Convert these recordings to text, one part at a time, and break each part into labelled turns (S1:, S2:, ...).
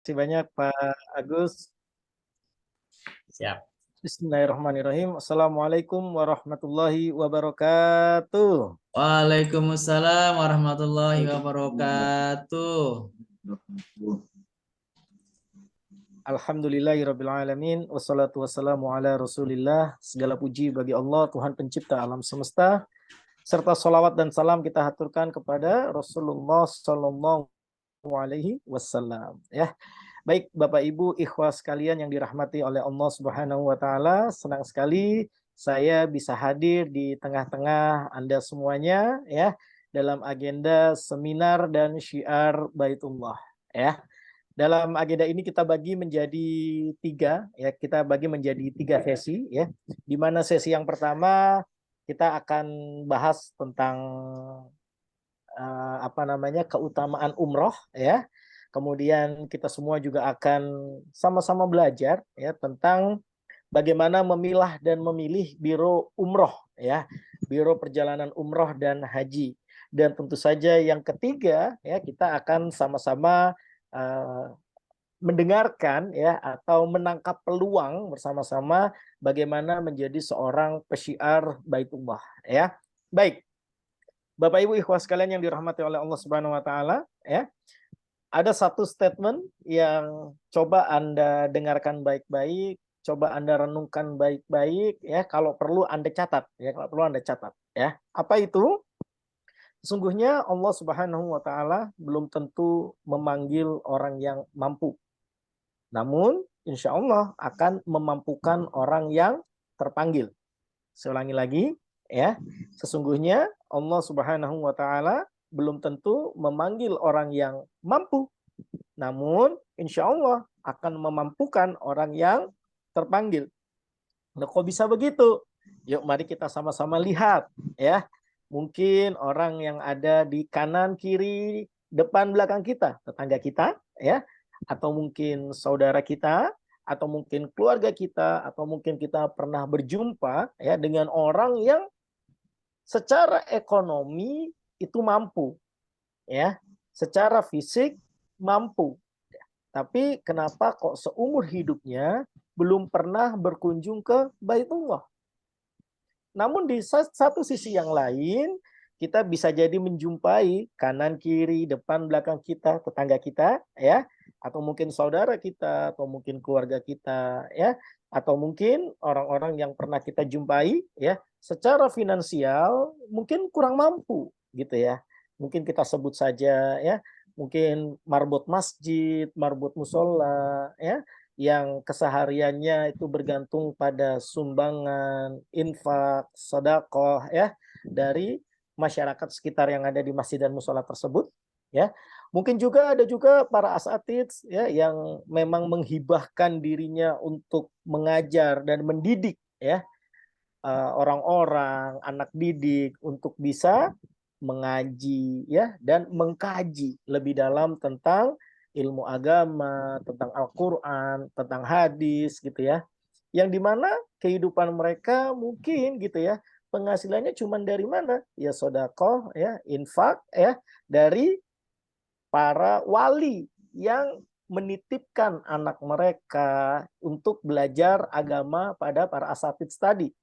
S1: Terima kasih banyak Pak Agus.
S2: Siap.
S1: Bismillahirrahmanirrahim. Assalamualaikum warahmatullahi wabarakatuh.
S2: Waalaikumsalam warahmatullahi wabarakatuh.
S1: Alhamdulillahirabbil alamin wassalatu wassalamu ala Rasulillah. Segala puji bagi Allah, Tuhan pencipta alam semesta, serta salawat dan salam kita haturkan kepada Rasulullah sallallahu alaihi wasallam. Ya. Baik Bapak Ibu ikhwah sekalian yang dirahmati oleh Allah Subhanahu wa taala, senang sekali saya bisa hadir di tengah-tengah Anda semuanya ya dalam agenda seminar dan syiar Baitullah ya. Dalam agenda ini kita bagi menjadi tiga ya, kita bagi menjadi tiga sesi ya. Di mana sesi yang pertama kita akan bahas tentang keutamaan umroh ya. Kemudian kita semua juga akan sama-sama belajar ya tentang bagaimana memilah dan memilih biro umroh ya, biro perjalanan umroh dan haji. Dan tentu saja yang ketiga ya kita akan sama-sama mendengarkan ya atau menangkap peluang bersama-sama bagaimana menjadi seorang pesyiar Baitullah ya. Baik. Bapak Ibu ikhwah sekalian yang dirahmati oleh Allah Subhanahu wa taala ya. Ada satu statement yang coba Anda dengarkan baik-baik, coba Anda renungkan baik-baik ya, kalau perlu Anda catat ya, kalau perlu Anda catat ya. Apa itu? Sesungguhnya Allah Subhanahu wa taala belum tentu memanggil orang yang mampu. Namun insya Allah akan memampukan orang yang terpanggil. Saya ulangi lagi ya. Sesungguhnya Allah Subhanahu wa taala belum tentu memanggil orang yang mampu. Namun insya Allah akan memampukan orang yang terpanggil. Nah, kok bisa begitu? Yuk mari kita sama-sama lihat ya. Mungkin orang yang ada di kanan, kiri, depan, belakang kita, tetangga kita ya, atau mungkin saudara kita, atau mungkin keluarga kita, atau mungkin kita pernah berjumpa ya dengan orang yang secara ekonomi itu mampu ya, secara fisik mampu. Tapi kenapa kok seumur hidupnya belum pernah berkunjung ke Baitullah? Namun di satu sisi yang lain, kita bisa jadi menjumpai kanan, kiri, depan, belakang kita, tetangga kita, ya, atau mungkin saudara kita, atau mungkin keluarga kita, ya, atau mungkin orang-orang yang pernah kita jumpai, ya, secara finansial mungkin kurang mampu, gitu ya. Mungkin kita sebut saja, ya, mungkin marbot masjid, marbot musola, ya, yang kesehariannya itu bergantung pada sumbangan, infak, sedekah ya dari masyarakat sekitar yang ada di masjid dan musola tersebut ya. Mungkin juga ada juga para asatidz ya yang memang menghibahkan dirinya untuk mengajar dan mendidik ya orang-orang, anak didik untuk bisa mengaji ya dan mengkaji lebih dalam tentang ilmu agama, tentang Al-Qur'an, tentang hadis gitu ya. Yang dimana kehidupan mereka mungkin gitu ya, penghasilannya cuma dari mana? Ya sedekah ya, infak ya dari para wali yang menitipkan anak mereka untuk belajar agama pada para asatidz tadi.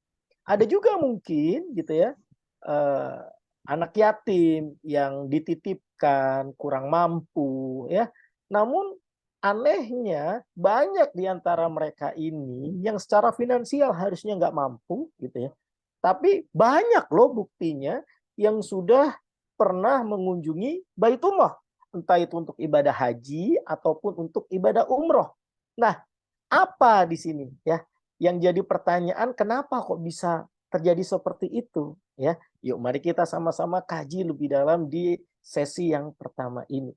S1: Ada juga mungkin gitu ya, eh, anak yatim yang dititipkan kurang mampu ya. Namun anehnya banyak di antara mereka ini yang secara finansial harusnya nggak mampu gitu ya. Tapi banyak loh buktinya yang sudah pernah mengunjungi Baitullah. Entah itu untuk ibadah haji ataupun untuk ibadah umroh. Nah, apa di sini ya? Yang jadi pertanyaan kenapa kok bisa terjadi seperti itu ya. Yuk mari kita sama-sama kaji lebih dalam di sesi yang pertama ini.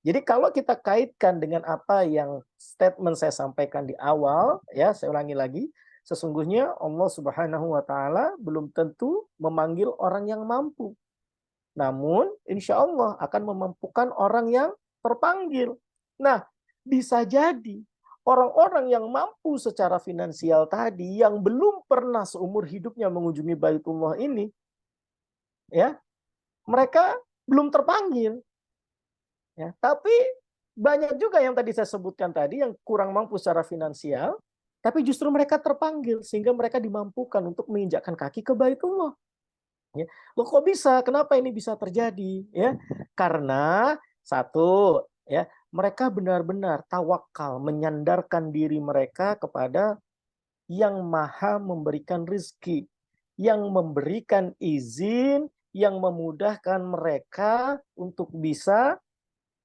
S1: Jadi kalau kita kaitkan dengan apa yang statement saya sampaikan di awal ya, saya ulangi lagi, sesungguhnya Allah Subhanahu wa taala belum tentu memanggil orang yang mampu. Namun insya Allah akan memampukan orang yang terpanggil. Nah, bisa jadi orang-orang yang mampu secara finansial tadi yang belum pernah seumur hidupnya mengunjungi Baitullah ini ya, mereka belum terpanggil. Ya, tapi banyak juga yang tadi saya sebutkan tadi yang kurang mampu secara finansial, tapi justru mereka terpanggil sehingga mereka dimampukan untuk menginjakkan kaki ke Baitullah. Ya. Loh kok bisa? Kenapa ini bisa terjadi? Ya, karena satu, ya, mereka benar-benar tawakal, menyandarkan diri mereka kepada yang maha memberikan rizki, yang memberikan izin, yang memudahkan mereka untuk bisa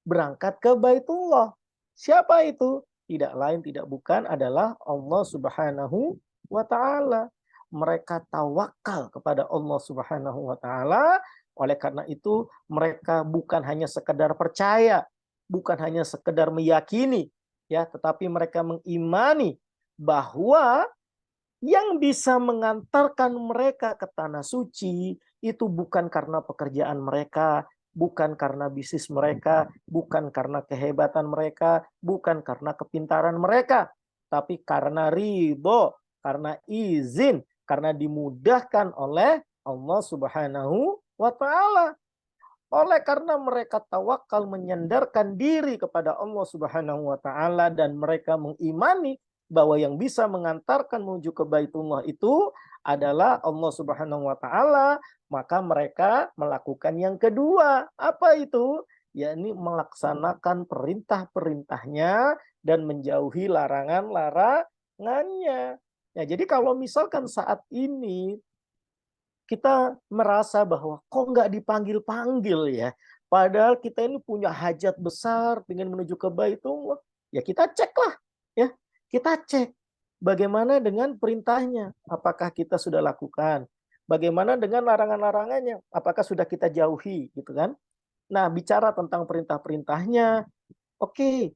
S1: berangkat ke Baitullah. Siapa itu? Tidak lain tidak bukan adalah Allah Subhanahu wa taala. Mereka tawakal kepada Allah Subhanahu wa taala. Oleh karena itu mereka bukan hanya sekedar percaya, bukan hanya sekedar meyakini, ya, tetapi mereka mengimani bahwa yang bisa mengantarkan mereka ke tanah suci itu bukan karena pekerjaan mereka, bukan karena bisnis mereka, bukan karena kehebatan mereka, bukan karena kepintaran mereka, tapi karena ridho, karena izin, karena dimudahkan oleh Allah Subhanahu wa taala. Oleh karena mereka tawakal menyandarkan diri kepada Allah Subhanahu wa taala dan mereka mengimani bahwa yang bisa mengantarkan menuju ke Baitullah itu adalah Allah Subhanahu wa taala, maka mereka melakukan yang kedua. Apa itu? Yakni melaksanakan perintah-perintahnya dan menjauhi larangan-larangannya. Ya, jadi kalau misalkan saat ini kita merasa bahwa kok nggak dipanggil-panggil ya. Padahal kita ini punya hajat besar, ingin menuju ke Baitullah. Ya kita cek lah, ya kita cek bagaimana dengan perintahnya, apakah kita sudah lakukan, bagaimana dengan larangan-larangannya, apakah sudah kita jauhi, gitu kan? Nah bicara tentang perintah-perintahnya, oke,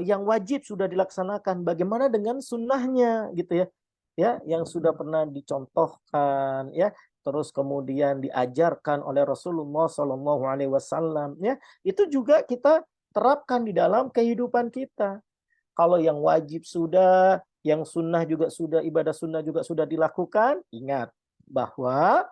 S1: yang wajib sudah dilaksanakan, bagaimana dengan sunnahnya, gitu ya? Ya, yang sudah pernah dicontohkan, ya, terus kemudian diajarkan oleh Rasulullah Shallallahu Alaihi Wasallam, ya, itu juga kita terapkan di dalam kehidupan kita. Kalau yang wajib sudah, yang sunnah juga sudah, ibadah sunnah juga sudah dilakukan, ingat bahwa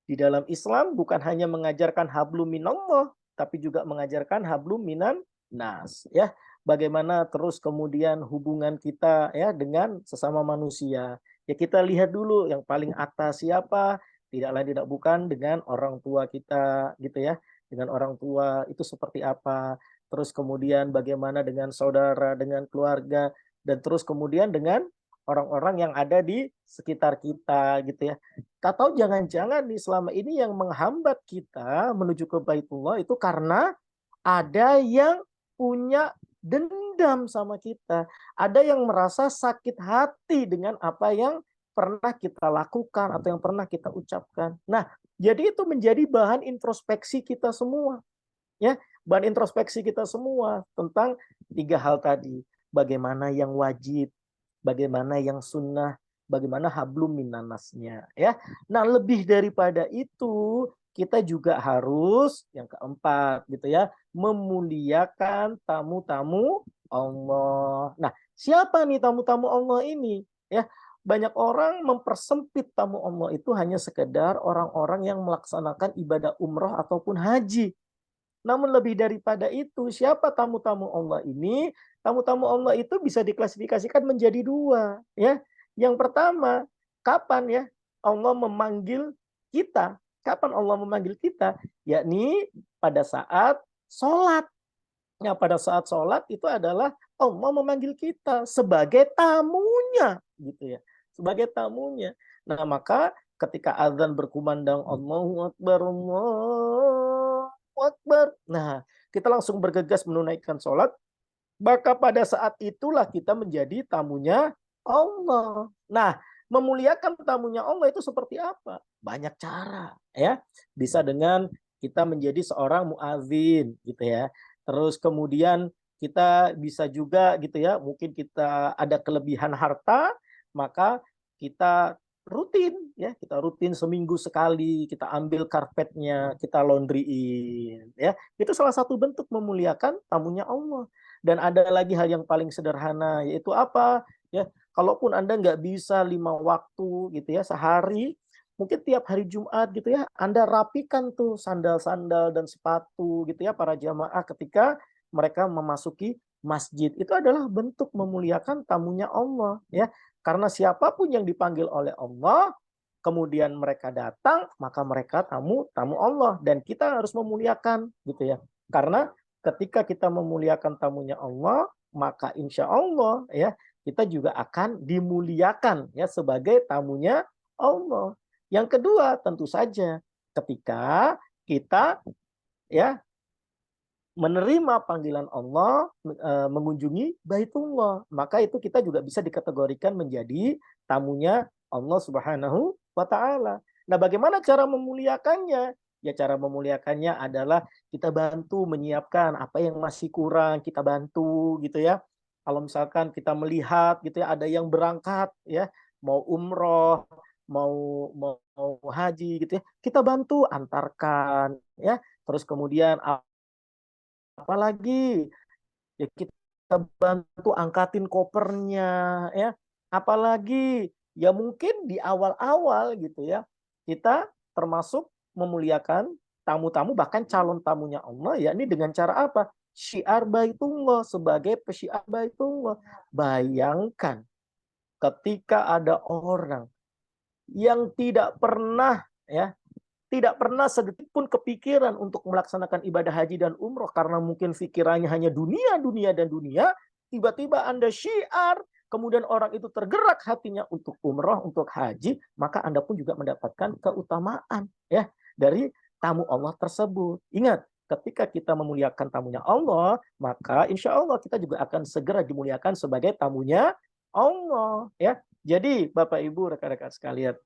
S1: di dalam Islam bukan hanya mengajarkan hablum minallah, tapi juga mengajarkan hablum minan nas, ya. Bagaimana terus kemudian hubungan kita ya dengan sesama manusia. Ya kita lihat dulu yang paling atas siapa, tidak lain tidak bukan dengan orang tua kita gitu ya. Dengan orang tua itu seperti apa. Terus kemudian bagaimana dengan saudara, dengan keluarga, dan terus kemudian dengan orang-orang yang ada di sekitar kita gitu ya. Atau jangan-jangan nih selama ini yang menghambat kita menuju ke Baitullah itu karena ada yang punya dendam sama kita. Ada yang merasa sakit hati dengan apa yang pernah kita lakukan atau yang pernah kita ucapkan. Nah, jadi itu menjadi bahan introspeksi kita semua. Ya, bahan introspeksi kita semua tentang tiga hal tadi. Bagaimana yang wajib, bagaimana yang sunnah, bagaimana hablum minannasnya ya. Nah, lebih daripada itu, kita juga harus yang keempat gitu ya, memuliakan tamu-tamu Allah. Nah, siapa nih tamu-tamu Allah ini? Ya, banyak orang mempersempit tamu Allah itu hanya sekedar orang-orang yang melaksanakan ibadah umroh ataupun haji. Namun lebih daripada itu, siapa tamu-tamu Allah ini? Tamu-tamu Allah itu bisa diklasifikasikan menjadi dua. Ya. Yang pertama, kapan ya Allah memanggil kita? Kapan Allah memanggil kita? Yakni pada saat sholat. Ya, pada saat sholat itu adalah Allah memanggil kita sebagai tamunya. Gitu ya. Sebagai tamunya. Nah, maka ketika azan berkumandang Allahu Akbar, Allahu Akbar. Nah, kita langsung bergegas menunaikan sholat. Maka pada saat itulah kita menjadi tamunya Allah. Nah, memuliakan tamunya Allah itu seperti apa? Banyak cara, ya. Bisa dengan kita menjadi seorang muazin, gitu ya. Terus kemudian kita bisa juga, gitu ya. Mungkin kita ada kelebihan harta, maka kita rutin, ya. Kita rutin seminggu sekali, kita ambil karpetnya, kita laundryin, ya. Itu salah satu bentuk memuliakan tamunya Allah. Dan ada lagi hal yang paling sederhana, yaitu apa? Ya, kalaupun Anda nggak bisa 5 waktu gitu ya sehari, mungkin tiap hari Jumat gitu ya, Anda rapikan tuh sandal-sandal dan sepatu gitu ya para jamaah ketika mereka memasuki masjid. Itu adalah bentuk memuliakan tamunya Allah, ya. Karena siapapun yang dipanggil oleh Allah, kemudian mereka datang, maka mereka tamu Allah, dan kita harus memuliakan, gitu ya. Karena ketika kita memuliakan tamunya Allah, maka insya Allah ya kita juga akan dimuliakan ya sebagai tamunya Allah. Yang kedua, tentu saja ketika kita ya menerima panggilan Allah mengunjungi Baitullah, maka itu kita juga bisa dikategorikan menjadi tamunya Allah Subhanahu wa taala. Nah, bagaimana cara memuliakannya? Ya, cara memuliakannya adalah kita bantu menyiapkan apa yang masih kurang, kita bantu gitu ya. Kalau misalkan kita melihat gitu ya ada yang berangkat ya, mau umroh, mau haji gitu ya, kita bantu antarkan ya. Terus kemudian apalagi ya kita bantu angkatin kopernya ya. Apalagi ya mungkin di awal-awal gitu ya. Kita termasuk memuliakan tamu-tamu bahkan calon tamunya Allah ya ini dengan cara apa? Syiar Baitullah sebagai pesyiar Baitullah. Bayangkan ketika ada orang yang tidak pernah sedetik pun kepikiran untuk melaksanakan ibadah haji dan umroh karena mungkin pikirannya hanya dunia, dunia, dan dunia. Tiba-tiba Anda syiar, kemudian orang itu tergerak hatinya untuk umroh, untuk haji, maka Anda pun juga mendapatkan keutamaan ya dari tamu Allah tersebut. Ingat, ketika kita memuliakan tamunya Allah, maka insya Allah kita juga akan segera dimuliakan sebagai tamunya Allah. Ya, jadi Bapak Ibu rekan-rekan sekalian,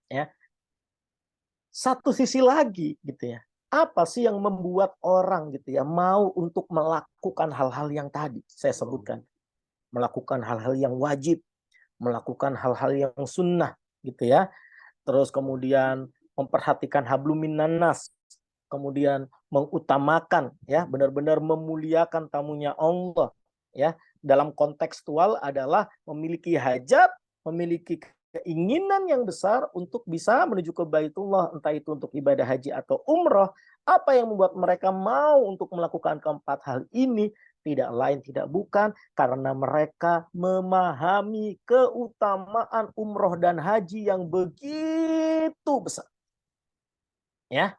S1: ya satu sisi lagi gitu ya. Apa sih yang membuat orang gitu ya mau untuk melakukan hal-hal yang tadi saya sebutkan? Melakukan hal-hal yang wajib, melakukan hal-hal yang sunnah gitu ya. Terus kemudian memperhatikan hablum minan nas, kemudian mengutamakan ya, benar-benar memuliakan tamunya Allah ya. Dalam kontekstual adalah memiliki hajat, memiliki keinginan yang besar untuk bisa menuju ke Baitullah, entah itu untuk ibadah haji atau umroh. Apa yang membuat mereka mau untuk melakukan keempat hal ini? Tidak lain tidak bukan karena mereka memahami keutamaan umroh dan haji yang begitu besar. Ya,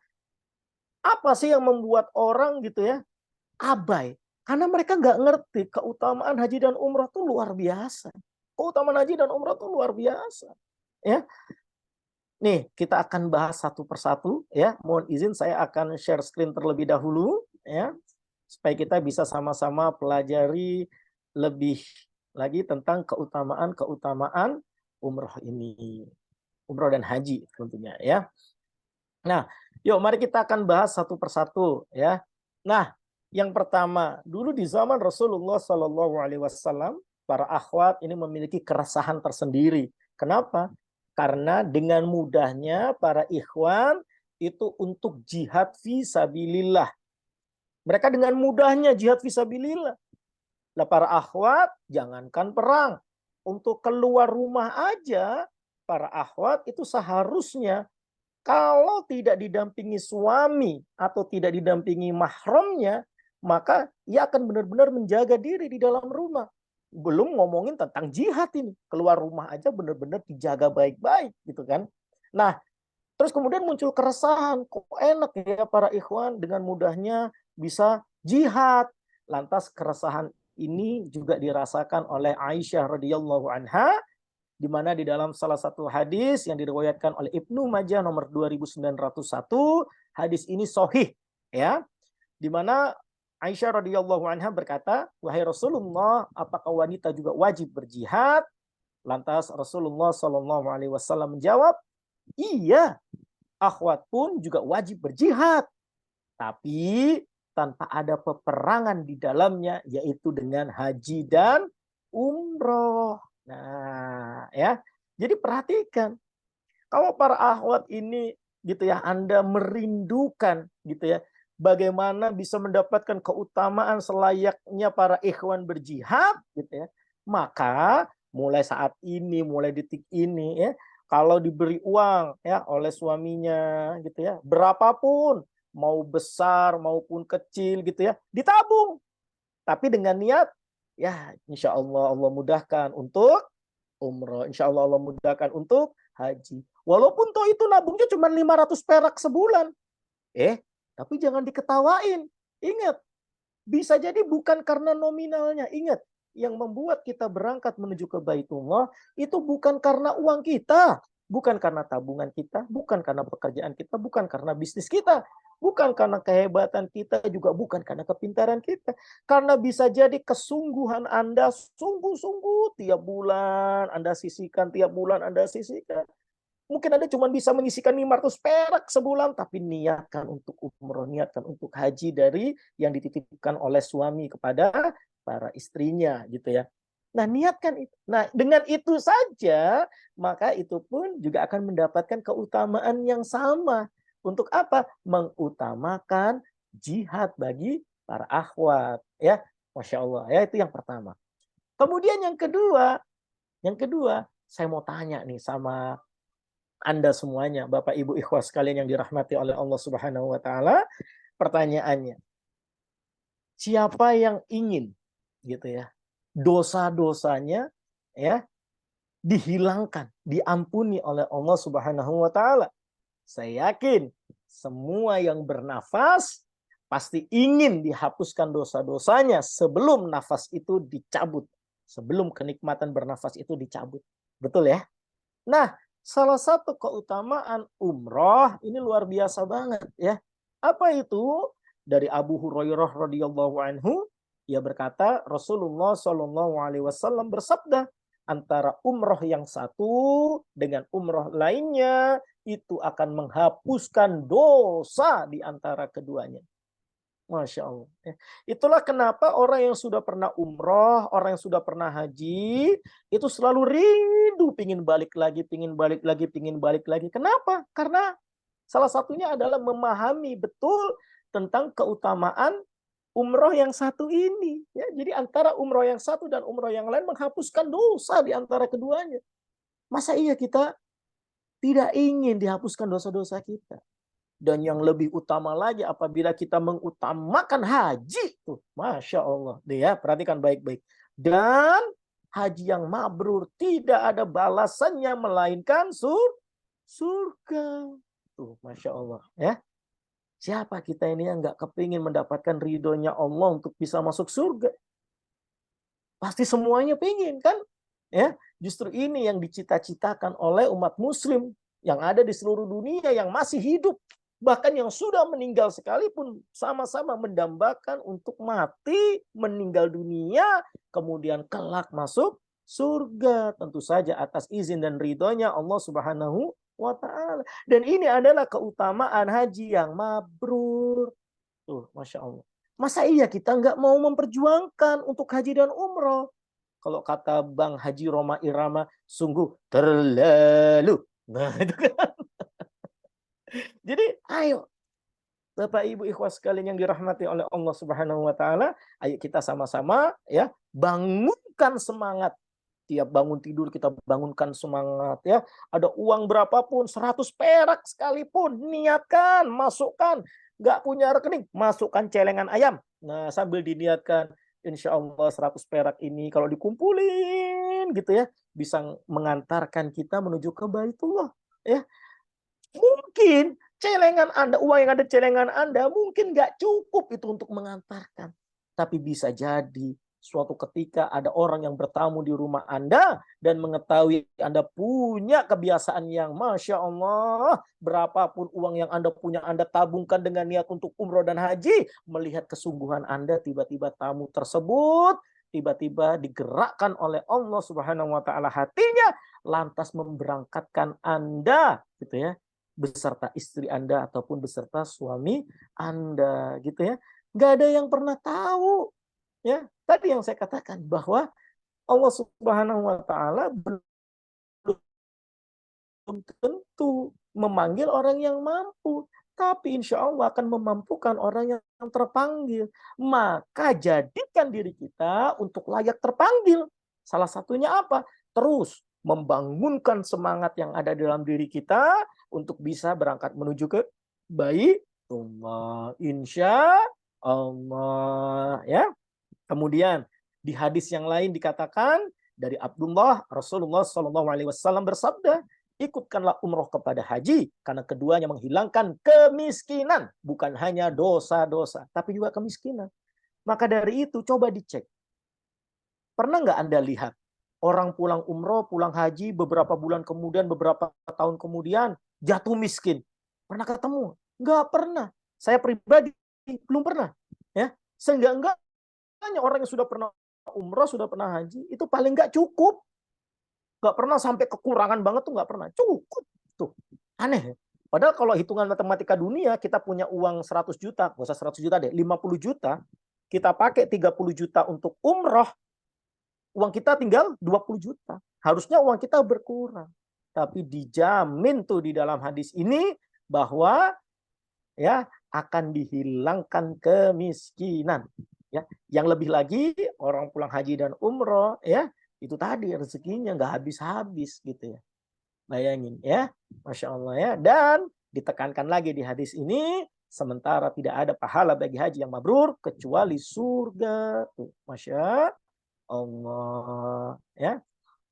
S1: apa sih yang membuat orang gitu ya abai? Karena mereka nggak ngerti keutamaan haji dan umroh itu luar biasa. Keutamaan haji dan umroh itu luar biasa. Ya, nih kita akan bahas satu persatu. Ya, mohon izin saya akan share screen terlebih dahulu. Ya, supaya kita bisa sama-sama pelajari lebih lagi tentang keutamaan umroh ini. Umroh dan haji tentunya ya. Nah, yuk mari kita akan bahas satu persatu ya. Nah, yang pertama, dulu di zaman Rasulullah Shallallahu Alaihi Wasallam, para akhwat ini memiliki keresahan tersendiri. Kenapa? Karena dengan mudahnya para ikhwan itu untuk jihad fisabilillah. Mereka dengan mudahnya jihad fisabilillah. Lah para akhwat jangankan perang, untuk keluar rumah aja para akhwat itu seharusnya kalau tidak didampingi suami atau tidak didampingi mahramnya, maka ia akan benar-benar menjaga diri di dalam rumah. Belum ngomongin tentang jihad ini. Keluar rumah aja benar-benar dijaga baik-baik gitu kan. Nah, terus kemudian muncul keresahan, kok enak ya para ikhwan dengan mudahnya bisa jihad. Lantas keresahan ini juga dirasakan oleh Aisyah radhiyallahu anha, di mana di dalam salah satu hadis yang diriwayatkan oleh Ibnu Majah nomor 2901, hadis ini sahih ya, di mana Aisyah radhiyallahu anha berkata, "Wahai Rasulullah, apakah wanita juga wajib berjihad?" Lantas Rasulullah Shallallahu alaihi wasallam menjawab, "Iya, akhwat pun juga wajib berjihad, tapi tanpa ada peperangan di dalamnya, yaitu dengan haji dan umroh." Nah, ya. Jadi perhatikan, kalau para akhwat ini gitu ya, Anda merindukan gitu ya, bagaimana bisa mendapatkan keutamaan selayaknya para ikhwan berjihad gitu ya. Maka mulai saat ini, mulai detik ini ya, kalau diberi uang ya oleh suaminya gitu ya, berapapun, mau besar maupun kecil gitu ya, ditabung. Tapi dengan niat, ya insya Allah Allah mudahkan untuk umroh. Insya Allah Allah mudahkan untuk haji. Walaupun toh itu nabungnya cuma 500 perak sebulan. Tapi jangan diketawain. Ingat, bisa jadi bukan karena nominalnya. Ingat, yang membuat kita berangkat menuju ke Baitullah itu bukan karena uang kita, bukan karena tabungan kita, bukan karena pekerjaan kita, bukan karena bisnis kita, bukan karena kehebatan kita, juga bukan karena kepintaran kita. Karena bisa jadi kesungguhan Anda, sungguh-sungguh tiap bulan Anda sisihkan, tiap bulan Anda sisihkan. Mungkin Anda cuma bisa menyisihkan 500 perak sebulan, tapi niatkan untuk umroh, niatkan untuk haji dari yang dititipkan oleh suami kepada para istrinya, gitu ya. Nah, niatkan itu. Nah, dengan itu saja, maka itu pun juga akan mendapatkan keutamaan yang sama. Untuk apa? Mengutamakan jihad bagi para akhwat, ya. Masya Allah, ya itu yang pertama. Kemudian yang kedua, saya mau tanya nih sama Anda semuanya, Bapak Ibu ikhwas sekalian yang dirahmati oleh Allah Subhanahu wa taala. Pertanyaannya, siapa yang ingin gitu ya, dosa-dosanya ya dihilangkan, diampuni oleh Allah Subhanahu wa taala? Saya yakin semua yang bernafas pasti ingin dihapuskan dosa-dosanya sebelum nafas itu dicabut, sebelum kenikmatan bernafas itu dicabut. Betul ya? Nah, salah satu keutamaan umroh ini luar biasa banget ya. Apa itu? Dari Abu Hurairah radhiyallahu anhu, ia berkata Rasulullah Shallallahu alaihi wasallam bersabda, antara umroh yang satu dengan umroh lainnya itu akan menghapuskan dosa di antara keduanya. Masya Allah. Itulah kenapa orang yang sudah pernah umroh, orang yang sudah pernah haji, itu selalu rindu pingin balik lagi, pingin balik lagi, pingin balik lagi. Kenapa? Karena salah satunya adalah memahami betul tentang keutamaan umroh yang satu ini. Ya, jadi antara umroh yang satu dan umroh yang lain menghapuskan dosa di antara keduanya. Masa iya kita tidak ingin dihapuskan dosa-dosa kita? Dan yang lebih utama lagi apabila kita mengutamakan haji tuh, Masya Allah, ya perhatikan baik-baik. Dan haji yang mabrur tidak ada balasannya melainkan surga. Tuh, Masya Allah, ya. Siapa kita ini yang nggak kepingin mendapatkan ridhonya Allah untuk bisa masuk surga? Pasti semuanya pingin kan? Ya, justru ini yang dicita-citakan oleh umat Muslim yang ada di seluruh dunia yang masih hidup. Bahkan yang sudah meninggal sekalipun sama-sama mendambakan untuk mati, meninggal dunia, kemudian kelak masuk surga. Tentu saja atas izin dan ridhonya Allah Subhanahu wa ta'ala. Dan ini adalah keutamaan haji yang mabrur. Tuh, Masya Allah. Masa iya kita nggak mau memperjuangkan untuk haji dan umroh? Kalau kata Bang Haji Roma Irama, sungguh terlalu. Nah, itu kan. Jadi ayo Bapak Ibu ikhwas sekalian yang dirahmati oleh Allah Subhanahu wa taala, ayo kita sama-sama ya bangunkan semangat. Tiap bangun tidur kita bangunkan semangat ya. Ada uang berapapun, 100 perak sekalipun, niatkan, masukkan. Nggak punya rekening, masukkan celengan ayam. Nah, sambil diniatkan, insya Allah 100 perak ini kalau dikumpulin gitu ya, bisa mengantarkan kita menuju ke Baitullah ya. Mungkin celengan Anda, uang yang ada celengan Anda mungkin nggak cukup itu untuk mengantarkan. Tapi bisa jadi suatu ketika ada orang yang bertamu di rumah Anda dan mengetahui Anda punya kebiasaan yang Masya Allah, berapapun uang yang Anda punya Anda tabungkan dengan niat untuk umroh dan haji, melihat kesungguhan Anda, tiba-tiba tamu tersebut tiba-tiba digerakkan oleh Allah Subhanahu wa taala hatinya lantas memberangkatkan Anda gitu ya beserta istri Anda ataupun beserta suami Anda gitu ya. Nggak ada yang pernah tahu ya. Tadi yang saya katakan bahwa Allah Subhanahu wa taala belum tentu memanggil orang yang mampu, tapi insya Allah akan memampukan orang yang terpanggil. Maka jadikan diri kita untuk layak terpanggil. Salah satunya apa? Terus membangunkan semangat yang ada dalam diri kita untuk bisa berangkat menuju ke Baitullah. Insya Allah ya. Kemudian di hadis yang lain dikatakan dari Abdullah, Rasulullah SAW bersabda, ikutkanlah umroh kepada haji karena keduanya menghilangkan kemiskinan, bukan hanya dosa-dosa tapi juga kemiskinan. Maka dari itu coba dicek, pernah nggak Anda lihat orang pulang umroh, pulang haji beberapa bulan kemudian, beberapa tahun kemudian jatuh miskin? Pernah ketemu? Nggak pernah. Saya pribadi belum pernah. Ya, seenggak-enggaknya orang yang sudah pernah umroh, sudah pernah haji, itu paling nggak cukup. Nggak pernah sampai kekurangan banget tuh, nggak pernah. Cukup. Tuh, aneh. Padahal kalau hitungan matematika dunia, kita punya uang 100 juta, nggak usah 100 juta deh, 50 juta, kita pakai 30 juta untuk umroh, uang kita tinggal 20 juta. Harusnya uang kita berkurang. Tapi dijamin tuh di dalam hadis ini bahwa ya akan dihilangkan kemiskinan. Ya, yang lebih lagi orang pulang haji dan umroh ya itu tadi rezekinya nggak habis-habis gitu ya. Bayangin ya, Masya Allah ya. Dan ditekankan lagi di hadis ini, sementara tidak ada pahala bagi haji yang mabrur kecuali surga. Tuh, Masya Allah ya.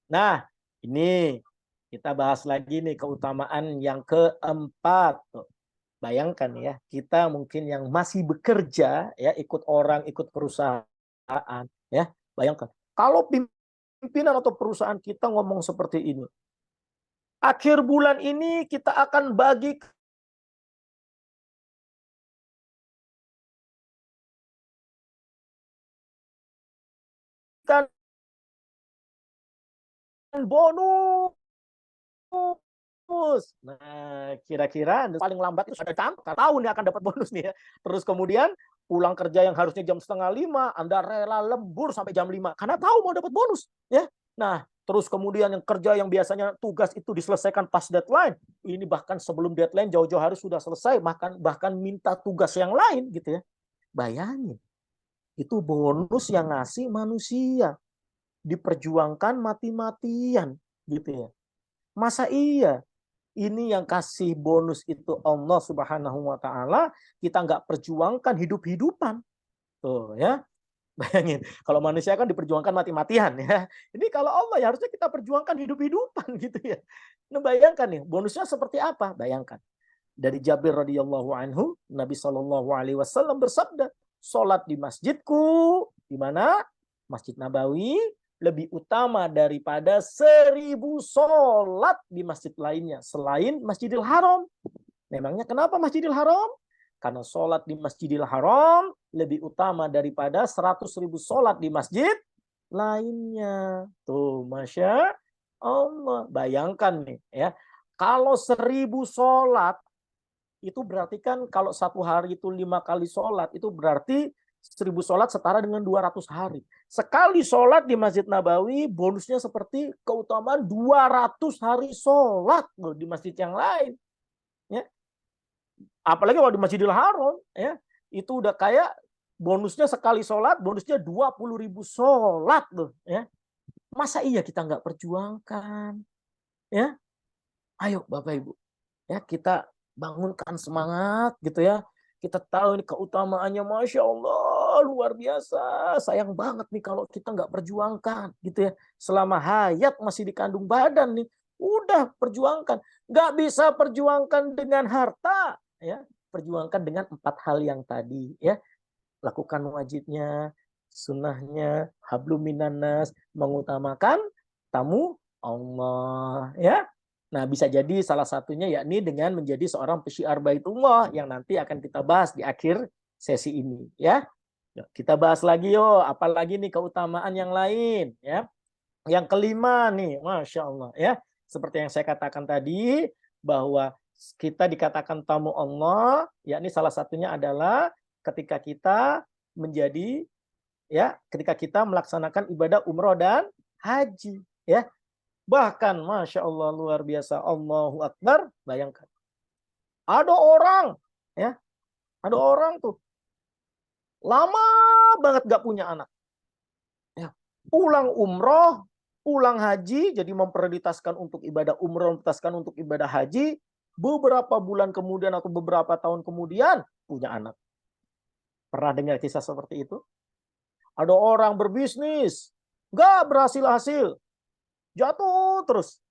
S1: Nah, ini kita bahas lagi nih keutamaan yang keempat. Tuh. Bayangkan ya, kita mungkin yang masih bekerja ya, ikut orang, ikut perusahaan ya. Bayangkan kalau pimpinan atau perusahaan kita ngomong seperti ini. Akhir bulan ini kita akan bagikan bonus. Nah, kira-kira paling lambat itu sudah tahu nih akan dapat bonus nih ya. Terus kemudian pulang kerja yang harusnya jam 4:30, Anda rela lembur sampai jam 5 karena tahu mau dapat bonus ya. Nah, terus kemudian yang kerja yang biasanya tugas itu diselesaikan pas deadline, ini bahkan sebelum deadline jauh-jauh hari sudah selesai, bahkan minta tugas yang lain gitu ya. Bayangin, itu bonus yang ngasih manusia, diperjuangkan mati-matian gitu ya. Masa iya ini yang kasih bonus itu Allah Subhanahu wa taala, kita nggak perjuangkan hidup-hidupan. Tuh ya. Bayangin, kalau manusia kan diperjuangkan mati-matian ya. Ini kalau Allah ya harusnya kita perjuangkan hidup-hidupan gitu ya. Nah, bayangkan nih, bonusnya seperti apa? Bayangkan. Dari Jabir radhiyallahu anhu, Nabi Shallallahu alaihi wasallam bersabda, "Salat di masjidku, di mana? Masjid Nabawi, lebih utama daripada 1000 sholat di masjid lainnya selain Masjidil Haram." Memangnya kenapa Masjidil Haram? Karena sholat di Masjidil Haram lebih utama daripada 100.000 sholat di masjid lainnya. Tuh, Masya Allah. Bayangkan nih ya, kalau 1000 sholat, itu berarti kan kalau satu hari itu 5 kali sholat, itu berarti 1000 sholat setara dengan 200 hari. Sekali sholat di Masjid Nabawi, bonusnya seperti keutamaan 200 hari sholat loh di masjid yang lain. Ya. Apalagi kalau di Masjidil Haram, ya, itu udah kayak bonusnya sekali sholat, bonusnya 20.000 sholat loh. Ya. Masa iya kita nggak perjuangkan? Ya, ayo Bapak Ibu, ya kita bangunkan semangat gitu ya. Kita tahu ini keutamaannya, Masya Allah, luar biasa. Sayang banget nih kalau kita nggak perjuangkan gitu ya. Selama hayat masih dikandung badan nih, udah perjuangkan. Nggak bisa perjuangkan dengan harta, ya. Perjuangkan dengan 4 hal yang tadi, ya. Lakukan wajibnya, sunnahnya, hablum minannas, mengutamakan tamu Allah, ya. Nah, bisa jadi salah satunya yakni dengan menjadi seorang pesyiar Baitullah yang nanti akan kita bahas di akhir sesi ini, ya. Kita bahas lagi yo, apalagi nih keutamaan yang lain, ya. Yang kelima nih, Masya Allah, ya. Seperti yang saya katakan tadi, bahwa kita dikatakan tamu Allah, yakni salah satunya adalah ketika kita menjadi, ya, ketika kita melaksanakan ibadah umroh dan haji, ya. Bahkan Masya Allah luar biasa, Allahu Akbar, bayangkan. Ada orang, ya, ada orang tuh lama banget gak punya anak. Ya, pulang umroh, pulang haji, jadi memprioritaskan untuk ibadah umroh, memprioritaskan untuk ibadah haji, beberapa bulan kemudian atau beberapa tahun kemudian punya anak. Pernah dengar kisah seperti itu? Ada orang berbisnis, nggak berhasil-hasil, jatuh terus.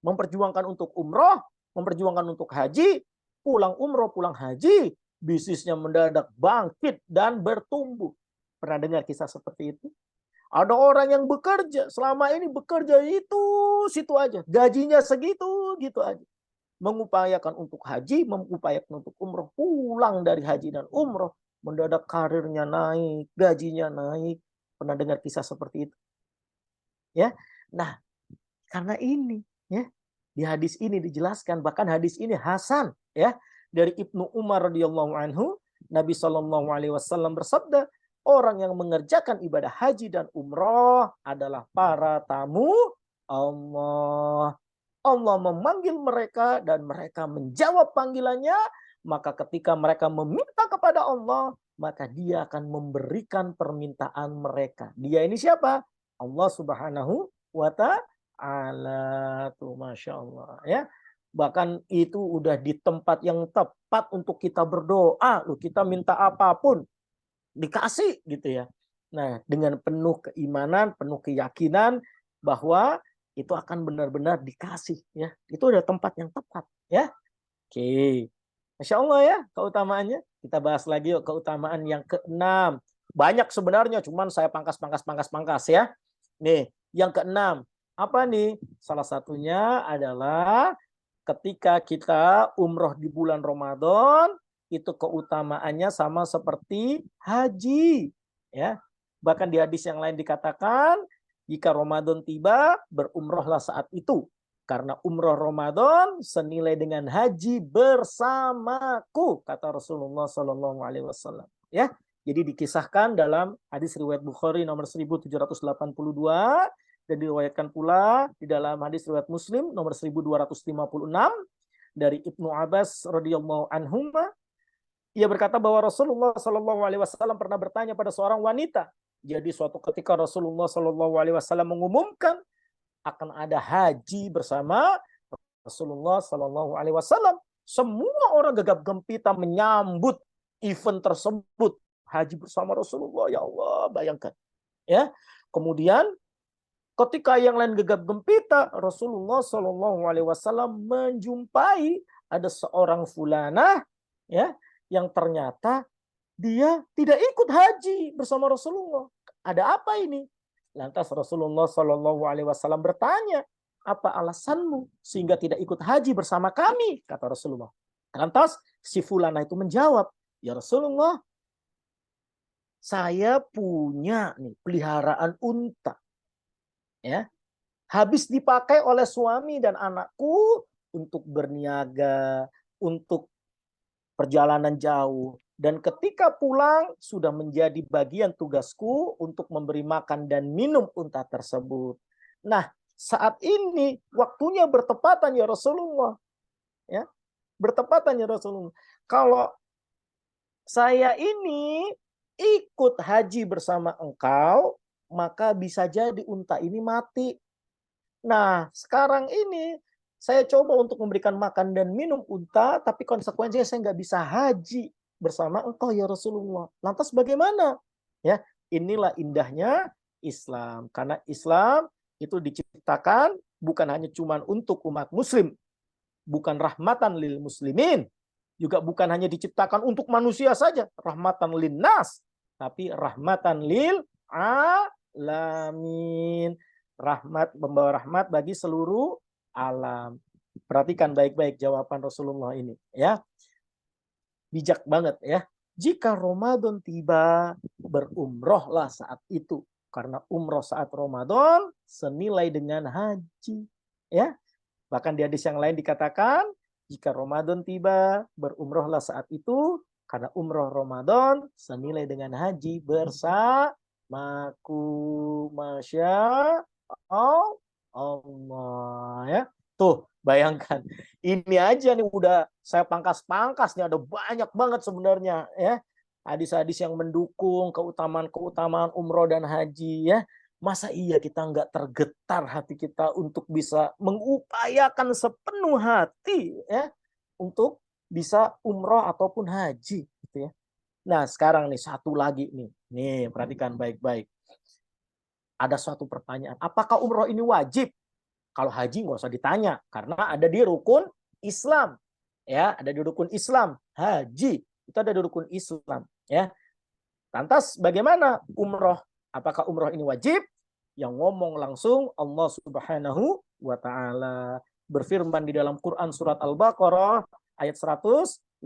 S1: Memperjuangkan untuk umroh, memperjuangkan untuk haji, pulang umroh, pulang haji, bisnisnya mendadak bangkit dan bertumbuh. Pernah dengar kisah seperti itu? Ada orang yang bekerja, selama ini bekerja itu situ aja, gajinya segitu gitu aja. Mengupayakan untuk haji, mengupayakan untuk umroh, pulang dari haji dan umroh, mendadak karirnya naik, gajinya naik. Pernah dengar kisah seperti itu? Ya. Nah, karena ini, ya, di hadis ini dijelaskan, bahkan hadis ini hasan, ya, dari Ibnu Umar radhiyallahu anhu, Nabi Shallallahu alaihi wasallam bersabda, orang yang mengerjakan ibadah haji dan umroh adalah para tamu Allah. Allah memanggil mereka dan mereka menjawab panggilannya, maka ketika mereka meminta kepada Allah, maka Dia akan memberikan permintaan mereka. Dia ini siapa? Allah Subhanahu wa ta'ala. Tuh, Masya Allah, ya. Bahkan itu udah di tempat yang tepat untuk kita berdoa. Loh, kita minta apapun dikasih gitu ya. Nah, dengan penuh keimanan, penuh keyakinan bahwa itu akan benar-benar dikasih, ya. Itu udah tempat yang tepat, ya. Oke. Masya Allah, ya, keutamaannya. Kita bahas lagi yuk keutamaan yang keenam. Banyak sebenarnya, cuman saya pangkas ya. Nih, yang keenam. Apa nih? Salah satunya adalah ketika kita umroh di bulan Ramadan, itu keutamaannya sama seperti haji, ya. Bahkan di hadis yang lain dikatakan, jika Ramadan tiba, berumrohlah saat itu. Karena umroh Ramadan senilai dengan haji bersamaku, kata Rasulullah Sallallahu Alaihi Wasallam. Ya, jadi dikisahkan dalam hadis riwayat Bukhari nomor 1782 dan diriwayatkan pula di dalam hadis riwayat Muslim nomor 1256 dari Ibnu Abbas radhiyallahu anhuma. Ia berkata bahwa Rasulullah Sallallahu Alaihi Wasallam pernah bertanya pada seorang wanita. Jadi suatu ketika Rasulullah Shallallahu Alaihi Wasallam mengumumkan akan ada haji bersama Rasulullah Shallallahu Alaihi Wasallam. Semua orang gegap gempita menyambut event tersebut, haji bersama Rasulullah. Ya Allah, bayangkan, ya. Kemudian ketika yang lain gegap gempita, Rasulullah Shallallahu Alaihi Wasallam menjumpai ada seorang fulanah, ya, yang ternyata dia tidak ikut haji bersama Rasulullah. Ada apa ini? Lantas Rasulullah Shallallahu Alaihi Wasallam bertanya, apa alasanmu sehingga tidak ikut haji bersama kami? Kata Rasulullah. Lantas si fulana itu menjawab, ya Rasulullah, saya punya nih peliharaan unta, ya, habis dipakai oleh suami dan anakku untuk berniaga, untuk perjalanan jauh. Dan ketika pulang sudah menjadi bagian tugasku untuk memberi makan dan minum unta tersebut. Nah, saat ini waktunya bertepatan ya Rasulullah. Ya, bertepatan ya Rasulullah. Kalau saya ini ikut haji bersama engkau, maka bisa jadi unta ini mati. Nah, sekarang ini saya coba untuk memberikan makan dan minum unta, tapi konsekuensinya saya nggak bisa haji bersama engkau ya Rasulullah. Lantas bagaimana? Ya, inilah indahnya Islam. Karena Islam itu diciptakan bukan hanya cuma untuk umat muslim, bukan rahmatan lil muslimin, juga bukan hanya diciptakan untuk manusia saja, rahmatan lin nas, tapi rahmatan lil alamin. Rahmat, membawa rahmat bagi seluruh alam. Perhatikan baik-baik jawaban Rasulullah ini, ya. Bijak banget, ya. Jika Ramadan tiba, berumrohlah saat itu. Karena umroh saat Ramadan senilai dengan haji, ya. Bahkan di hadis yang lain dikatakan, jika Ramadan tiba, berumrohlah saat itu. Karena umroh Ramadan senilai dengan haji bersamaku. Masya Allah, ya. Tuh, bayangkan. Ini aja nih udah saya pangkas-pangkas nih, ada banyak banget sebenarnya, ya. Hadis-hadis yang mendukung keutamaan-keutamaan umroh dan haji, ya. Masa iya kita nggak tergetar hati kita untuk bisa mengupayakan sepenuh hati, ya, untuk bisa umroh ataupun haji, gitu ya. Nah, sekarang nih satu lagi nih. Nih, perhatikan baik-baik. ada suatu pertanyaan, apakah umroh ini wajib? Kalau haji nggak usah ditanya, karena ada di rukun Islam. Ya, ada di rukun Islam. Haji itu ada di rukun Islam. Ya, lantas bagaimana umroh? Apakah umroh ini wajib? Yang ngomong langsung Allah Subhanahu wa taala, berfirman di dalam Quran surat Al-Baqarah ayat 186,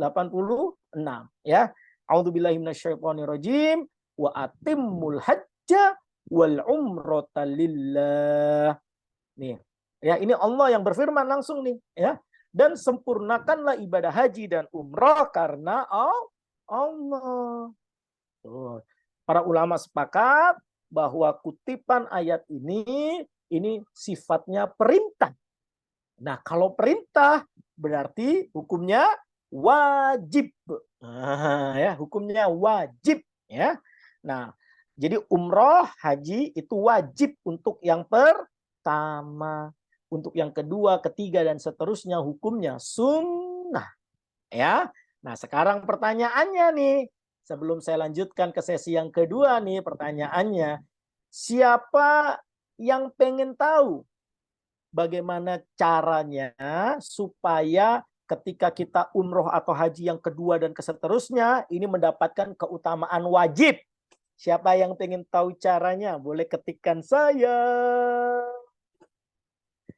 S1: ya. A'udzubillahi minasyaitonirrajim wa atimmul hajja wal umrata lillah. Nih, ya, ini Allah yang berfirman langsung nih, ya. Dan sempurnakanlah ibadah haji dan umrah karena Allah. Tuh. Para ulama sepakat bahwa kutipan ayat ini sifatnya perintah. Nah, kalau perintah berarti hukumnya wajib. Nah, ya, hukumnya wajib, ya. Nah, jadi umroh, haji itu wajib untuk yang pertama, untuk yang kedua, ketiga dan seterusnya hukumnya sunnah, ya. Nah, sekarang pertanyaannya nih, sebelum saya lanjutkan ke sesi yang kedua nih, pertanyaannya, siapa yang pengen tahu bagaimana caranya supaya ketika kita umroh atau haji yang kedua dan seterusnya ini mendapatkan keutamaan wajib? Siapa yang pengen tahu caranya? Boleh ketikkan saya.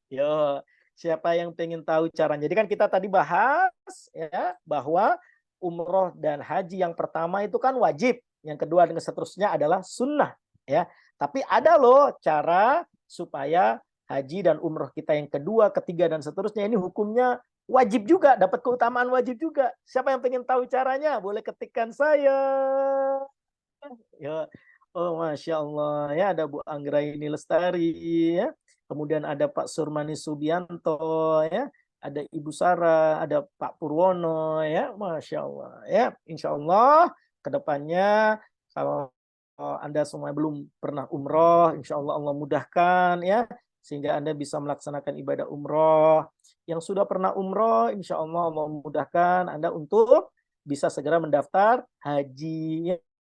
S1: Yo, siapa yang pengen tahu caranya? Jadi kan kita tadi bahas, ya, bahwa umroh dan haji yang pertama itu kan wajib, yang kedua dan seterusnya adalah sunnah, ya. Tapi ada loh cara supaya haji dan umroh kita yang kedua, ketiga dan seterusnya ini hukumnya wajib juga, dapat keutamaan wajib juga. Siapa yang pengen tahu caranya? Boleh ketikkan saya. Ya, oh Masya Allah, ya, ada Bu Anggraini Lestari, ya. Kemudian ada Pak Surmani Subianto, ya. Ada Ibu Sarah, ada Pak Purwono, ya. Masya Allah, ya. Insya Allah kedepannya kalau Anda semua belum pernah umroh, insya Allah Allah mudahkan, ya, sehingga Anda bisa melaksanakan ibadah umroh. Yang sudah pernah umroh, insya Allah Allah mudahkan Anda untuk bisa segera mendaftar haji,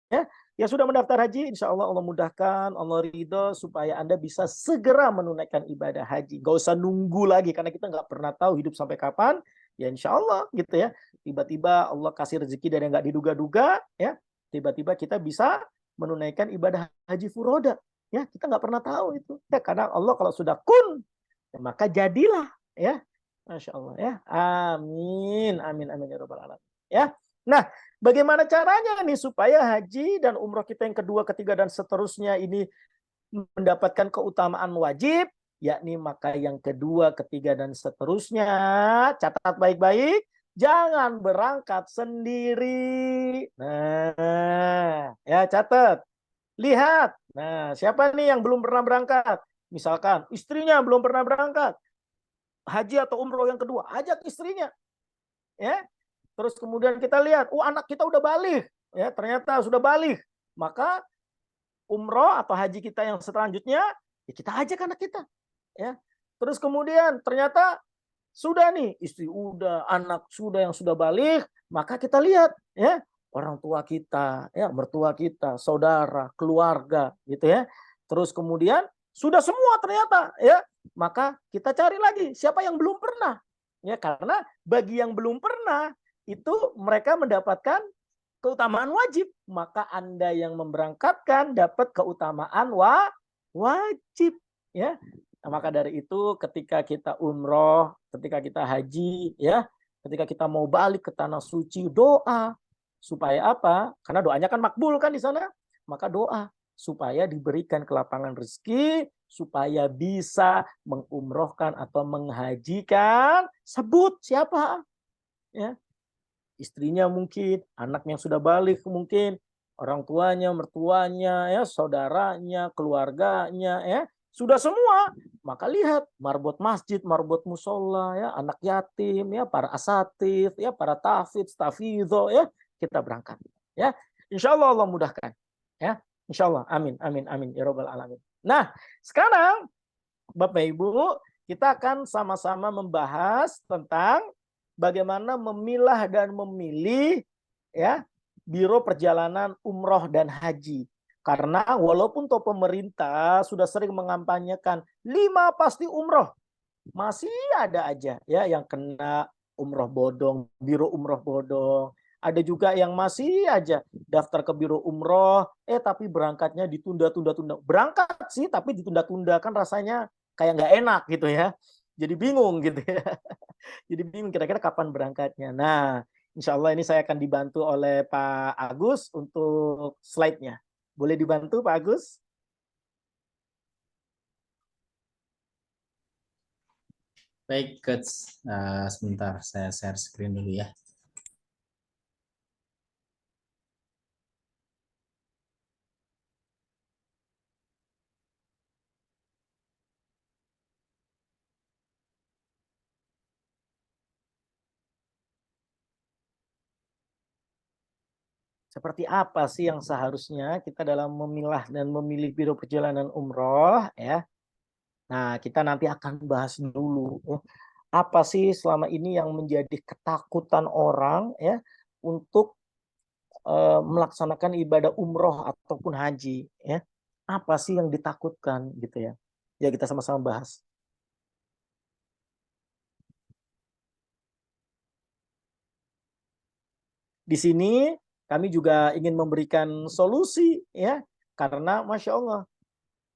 S1: ya. Yang sudah mendaftar haji, insya Allah Allah mudahkan, Allah ridho supaya Anda bisa segera menunaikan ibadah haji. Gak usah nunggu lagi, karena kita nggak pernah tahu hidup sampai kapan. Ya insya Allah gitu, ya. Tiba-tiba Allah kasih rezeki dari yang nggak diduga-duga, ya. Tiba-tiba kita bisa menunaikan ibadah haji furoda. Ya, kita nggak pernah tahu itu. Ya, karena Allah kalau sudah kun, ya, maka jadilah, ya. Masya Allah, ya. Amin, amin, amin ya rabbal alamin. Ya. Nah, bagaimana caranya nih supaya haji dan umroh kita yang kedua, ketiga dan seterusnya ini mendapatkan keutamaan wajib, yakni maka yang kedua, ketiga dan seterusnya, catat baik-baik, jangan berangkat sendiri. Nah, ya catat. Lihat. Nah, siapa nih yang belum pernah berangkat? Misalkan istrinya belum pernah berangkat haji atau umroh yang kedua, ajak istrinya. Ya. Terus kemudian kita lihat, anak kita udah balik, ya, ternyata sudah balik. Maka umroh atau haji kita yang selanjutnya, ya kita ajak anak kita, ya. Terus kemudian ternyata sudah nih, istri udah, anak sudah yang sudah balik, maka kita lihat, ya, orang tua kita, ya, mertua kita, saudara, keluarga, gitu, ya. Terus kemudian sudah semua ternyata, ya, maka kita cari lagi siapa yang belum pernah, ya, karena bagi yang belum pernah itu mereka mendapatkan keutamaan wajib, maka Anda yang memberangkatkan dapat keutamaan wajib, ya. Nah, maka dari itu ketika kita umroh, ketika kita haji, ya, ketika kita mau balik ke tanah suci, doa supaya apa? Karena doanya kan makbul kan di sana, maka doa supaya diberikan kelapangan rezeki, supaya bisa mengumrohkan atau menghajikan. Sebut siapa, ya. Istrinya mungkin, anak yang sudah balik mungkin, orang tuanya, mertuanya, ya, saudaranya, keluarganya, ya, sudah semua. Maka lihat marbot masjid, marbot musola, ya, anak yatim, ya, para asatidz, ya, para tahfidz, tahfidho, ya, kita berangkat, ya. Insya Allah Allah mudahkan, ya. Insya Allah, amin, amin, amin, ya robbal alamin. Nah, sekarang Bapak Ibu, kita akan sama-sama membahas tentang bagaimana memilah dan memilih, ya, biro perjalanan umroh dan haji. Karena walaupun toh pemerintah sudah sering mengampanyekan 5 pasti umroh, masih ada aja ya yang kena umroh bodong, biro umroh bodong. Ada juga yang masih aja daftar ke biro umroh, tapi berangkatnya ditunda-tunda-tunda. Berangkat sih, tapi ditunda-tunda, kan rasanya kayak nggak enak gitu ya. Jadi bingung gitu ya. Jadi bingung kira-kira kapan berangkatnya. Nah, insya Allah ini saya akan dibantu oleh Pak Agus untuk slide-nya. Boleh dibantu Pak Agus?
S2: Baik, Coach. Sebentar, saya share screen dulu ya.
S1: Seperti apa sih yang seharusnya kita dalam memilah dan memilih biro perjalanan umroh ya. Nah, kita nanti akan bahas dulu ya. Apa sih selama ini yang menjadi ketakutan orang ya untuk melaksanakan ibadah umroh ataupun haji ya. Apa sih yang ditakutkan gitu ya. Ya kita sama-sama bahas. Di sini kami juga ingin memberikan solusi ya. Karena Masya Allah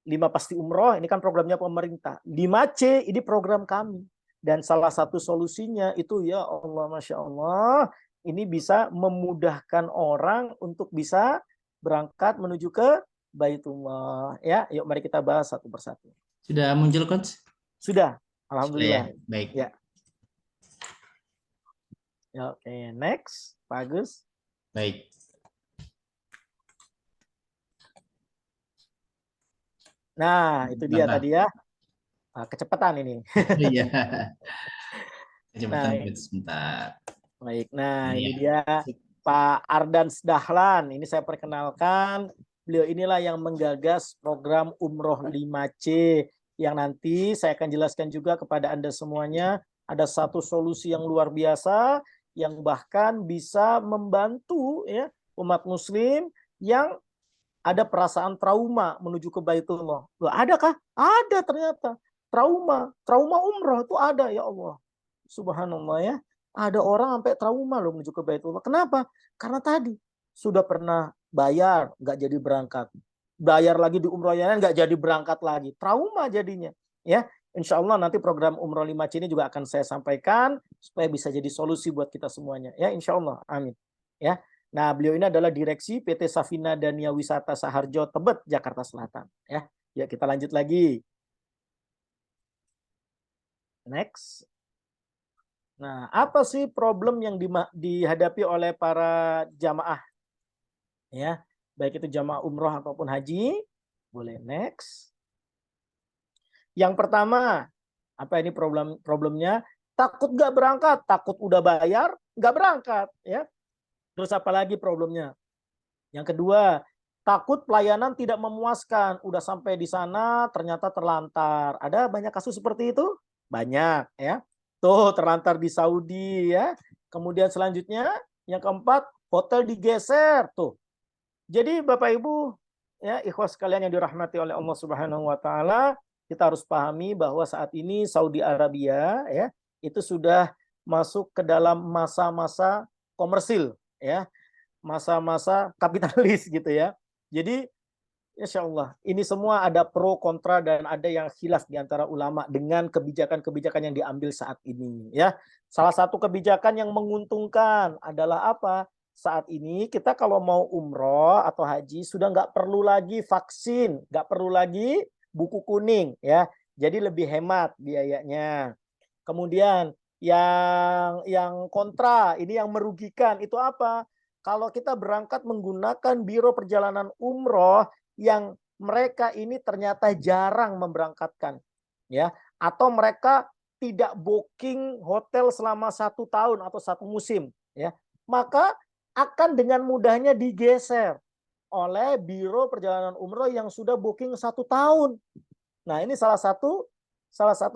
S1: 5 pasti umroh ini kan programnya pemerintah. 5C ini program kami. Dan salah satu solusinya itu ya Allah Masya Allah ini bisa memudahkan orang untuk bisa berangkat menuju ke Baitullah. Ya, yuk mari kita bahas satu persatu.
S2: Sudah muncul, Coach?
S1: Sudah,
S2: Sudah
S1: alhamdulillah.
S2: ya? Baik.
S1: Ya. Oke, next, Pak Agus.
S2: Baik.
S1: Nah, itu dia tadi ya. Kecepatan ini.
S2: Iya.
S1: Nah,
S2: Kecepatan, Coach. Sebentar.
S1: baik. Nah, ini
S2: Iya.
S1: dia Pak Ardan Dahlan. Ini saya perkenalkan. Beliau inilah yang menggagas program Umroh 5C yang nanti saya akan jelaskan juga kepada Anda semuanya. Ada satu solusi yang luar biasa yang bahkan bisa membantu ya umat muslim yang ada perasaan trauma menuju ke Baitullah. Loh, adakah? Ada ternyata. Trauma umroh itu ada ya Allah. Subhanallah ya. Ada orang sampai trauma loh menuju ke Baitullah. Kenapa? Karena tadi sudah pernah bayar, nggak jadi berangkat. Bayar lagi di umroh yang lain, nggak jadi berangkat lagi. Trauma jadinya. Ya, Insya Allah nanti program Umroh 5C ini juga akan saya sampaikan supaya bisa jadi solusi buat kita semuanya. Ya, Insya Allah. Amin. Ya. Nah, beliau ini adalah direksi PT Safina Dania Wisata Saharjo Tebet, Jakarta Selatan. Ya, kita lanjut lagi. Next. Nah, apa sih problem yang dihadapi oleh para jamaah? Ya, baik itu jamaah umroh ataupun haji. Boleh next. Yang pertama, apa ini problemnya? Takut nggak berangkat, takut udah bayar nggak berangkat, ya. Terus apa lagi problemnya? Yang kedua, takut pelayanan tidak memuaskan, udah sampai di sana ternyata terlantar. Ada banyak kasus seperti itu? Banyak, ya. Tuh terlantar di Saudi ya. Kemudian selanjutnya yang keempat, hotel digeser tuh. Jadi Bapak Ibu ya, ikhwas sekalian yang dirahmati oleh Allah Subhanahu wa taala, kita harus pahami bahwa saat ini Saudi Arabia ya, itu sudah masuk ke dalam masa-masa komersil ya, masa-masa kapitalis gitu ya. Jadi Insya Allah, ini semua ada pro kontra dan ada yang khilaf di antara ulama dengan kebijakan-kebijakan yang diambil saat ini. Ya, salah satu kebijakan yang menguntungkan adalah apa? Saat ini kita kalau mau umroh atau haji sudah nggak perlu lagi vaksin, nggak perlu lagi buku kuning, ya. Jadi lebih hemat biayanya. Kemudian yang kontra, ini yang merugikan itu apa? Kalau kita berangkat menggunakan biro perjalanan umroh yang mereka ini ternyata jarang memberangkatkan, ya, atau mereka tidak booking hotel selama 1 tahun atau 1 musim, ya, maka akan dengan mudahnya digeser oleh biro perjalanan umroh yang sudah booking 1 tahun. Nah, ini salah satu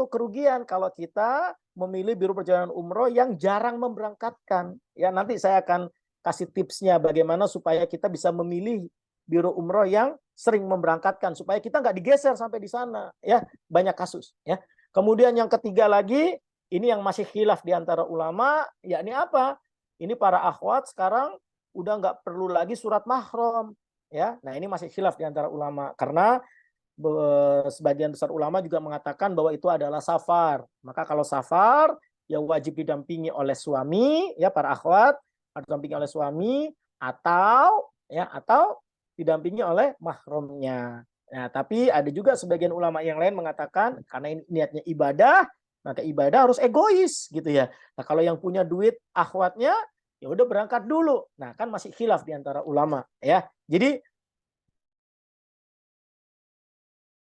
S1: kerugian kalau kita memilih biro perjalanan umroh yang jarang memberangkatkan. Ya, nanti saya akan kasih tipsnya bagaimana supaya kita bisa memilih biro umroh yang sering memberangkatkan supaya kita nggak digeser sampai di sana, ya. Banyak kasus, ya. Kemudian yang ketiga lagi, ini yang masih khilaf di antara ulama, yakni apa? Ini para akhwat sekarang udah nggak perlu lagi surat mahram, ya. Nah, ini masih khilaf di antara ulama karena sebagian besar ulama juga mengatakan bahwa itu adalah safar. Maka kalau safar ya wajib didampingi oleh suami, ya para akhwat, harus didampingi oleh suami atau didampingi oleh mahramnya. Nah, tapi ada juga sebagian ulama yang lain mengatakan karena ini niatnya ibadah, maka ibadah harus egois gitu ya. Nah, kalau yang punya duit akhwatnya ya udah berangkat dulu. Nah, kan masih khilaf di antara ulama, ya. Jadi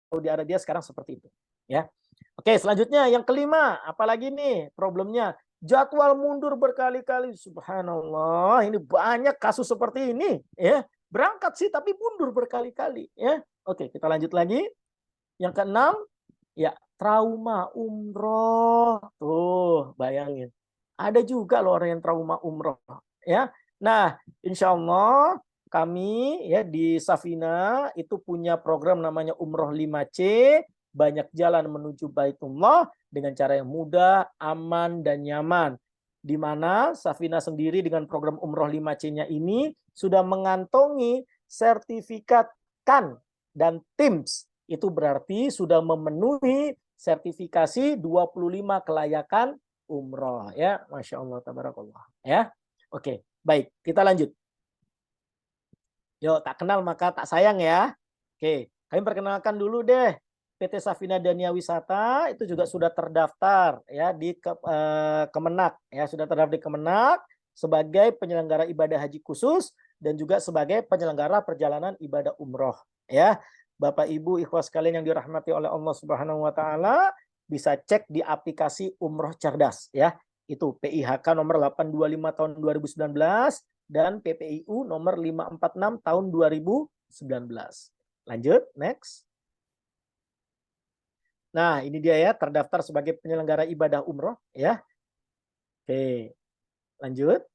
S1: Saudi Arabia sekarang seperti itu, ya. Oke, selanjutnya yang kelima, apalagi nih problemnya? Jadwal mundur berkali-kali. Subhanallah, ini banyak kasus seperti ini, ya. Berangkat sih tapi mundur berkali-kali, ya. Oke, kita lanjut lagi. Yang keenam, ya, trauma umroh. Tuh, bayangin. Ada juga loh orang yang trauma umroh, ya. Nah, insya Allah kami ya di Safina itu punya program namanya Umroh 5C, banyak jalan menuju Baitullah dengan cara yang mudah, aman, dan nyaman. Di mana Safina sendiri dengan program Umroh 5C-nya ini sudah mengantongi sertifikat KAN dan TIMS. Itu berarti sudah memenuhi sertifikasi 25 kelayakan umroh, ya. Masya Allah, tabarakallah, ya. Oke, baik, kita lanjut. Yuk, tak kenal maka tak sayang, ya. Oke, kami perkenalkan dulu deh. PT Safina Dania Wisata itu juga sudah terdaftar ya di Kemenak, ya, sudah terdaftar di Kemenak sebagai penyelenggara ibadah haji khusus dan juga sebagai penyelenggara perjalanan ibadah umroh, ya. Bapak Ibu ikhwas sekalian yang dirahmati oleh Allah Subhanahu wa taala, bisa cek di aplikasi Umroh Cerdas, ya. Itu PIHK nomor 825 tahun 2019 dan PPIU nomor 546 tahun 2019. Lanjut, next. Nah, ini dia ya, terdaftar sebagai penyelenggara ibadah umroh, ya. Oke, lanjut.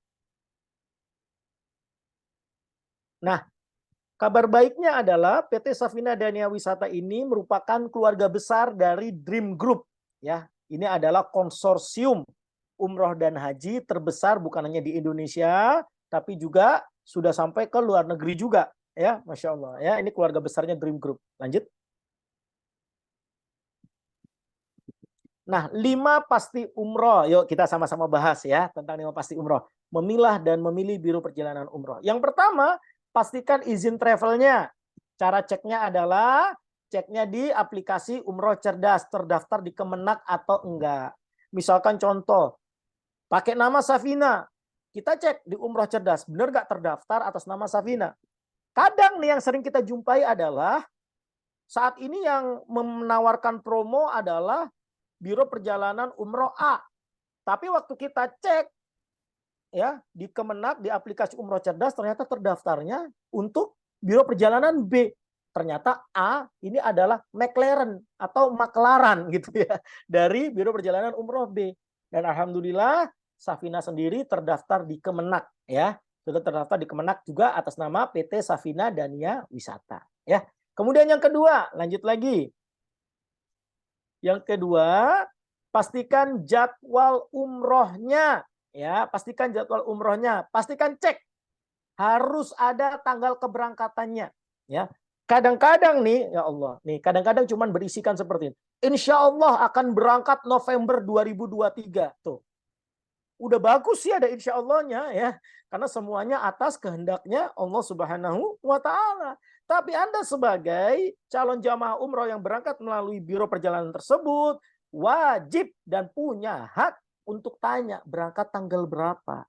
S1: Nah, kabar baiknya adalah PT Safina Dania Wisata ini merupakan keluarga besar dari Dream Group, ya. Ini adalah konsorsium umroh dan haji terbesar bukan hanya di Indonesia, tapi juga sudah sampai ke luar negeri juga, ya. Masya Allah, ya. Ini keluarga besarnya Dream Group. Lanjut. Nah, 5 pasti umroh. Yuk kita sama-sama bahas ya tentang 5 pasti umroh. Memilah dan memilih biro perjalanan umroh. Yang pertama, pastikan izin travelnya. Cara ceknya adalah ceknya di aplikasi Umroh Cerdas, terdaftar di Kemenak atau enggak. Misalkan contoh, pakai nama Safina. Kita cek di Umroh Cerdas, benar nggak terdaftar atas nama Safina. Kadang nih yang sering kita jumpai adalah saat ini yang menawarkan promo adalah Biro Perjalanan Umroh A. Tapi waktu kita cek ya di Kemenak di aplikasi Umroh Cerdas ternyata terdaftarnya untuk Biro Perjalanan B. Ternyata A ini adalah McLaren atau Maklaran gitu ya dari Biro Perjalanan Umroh B. Dan alhamdulillah Safina sendiri terdaftar di Kemenak ya. Sudah terdaftar di Kemenak juga atas nama PT Safina Dania Wisata ya. Kemudian yang kedua, lanjut lagi. Yang kedua, pastikan jadwal umrohnya. Ya, pastikan jadwal umrohnya. Pastikan cek. Harus ada tanggal keberangkatannya. Ya, kadang-kadang nih, ya Allah, nih kadang-kadang cuman berisikan seperti ini. Insya Allah akan berangkat November 2023. Tuh, udah bagus sih ada insya Allahnya ya, karena semuanya atas kehendaknya Allah Subhanahu wa Ta'ala. Tapi Anda sebagai calon jamaah umroh yang berangkat melalui biro perjalanan tersebut wajib dan punya hak untuk tanya berangkat tanggal berapa.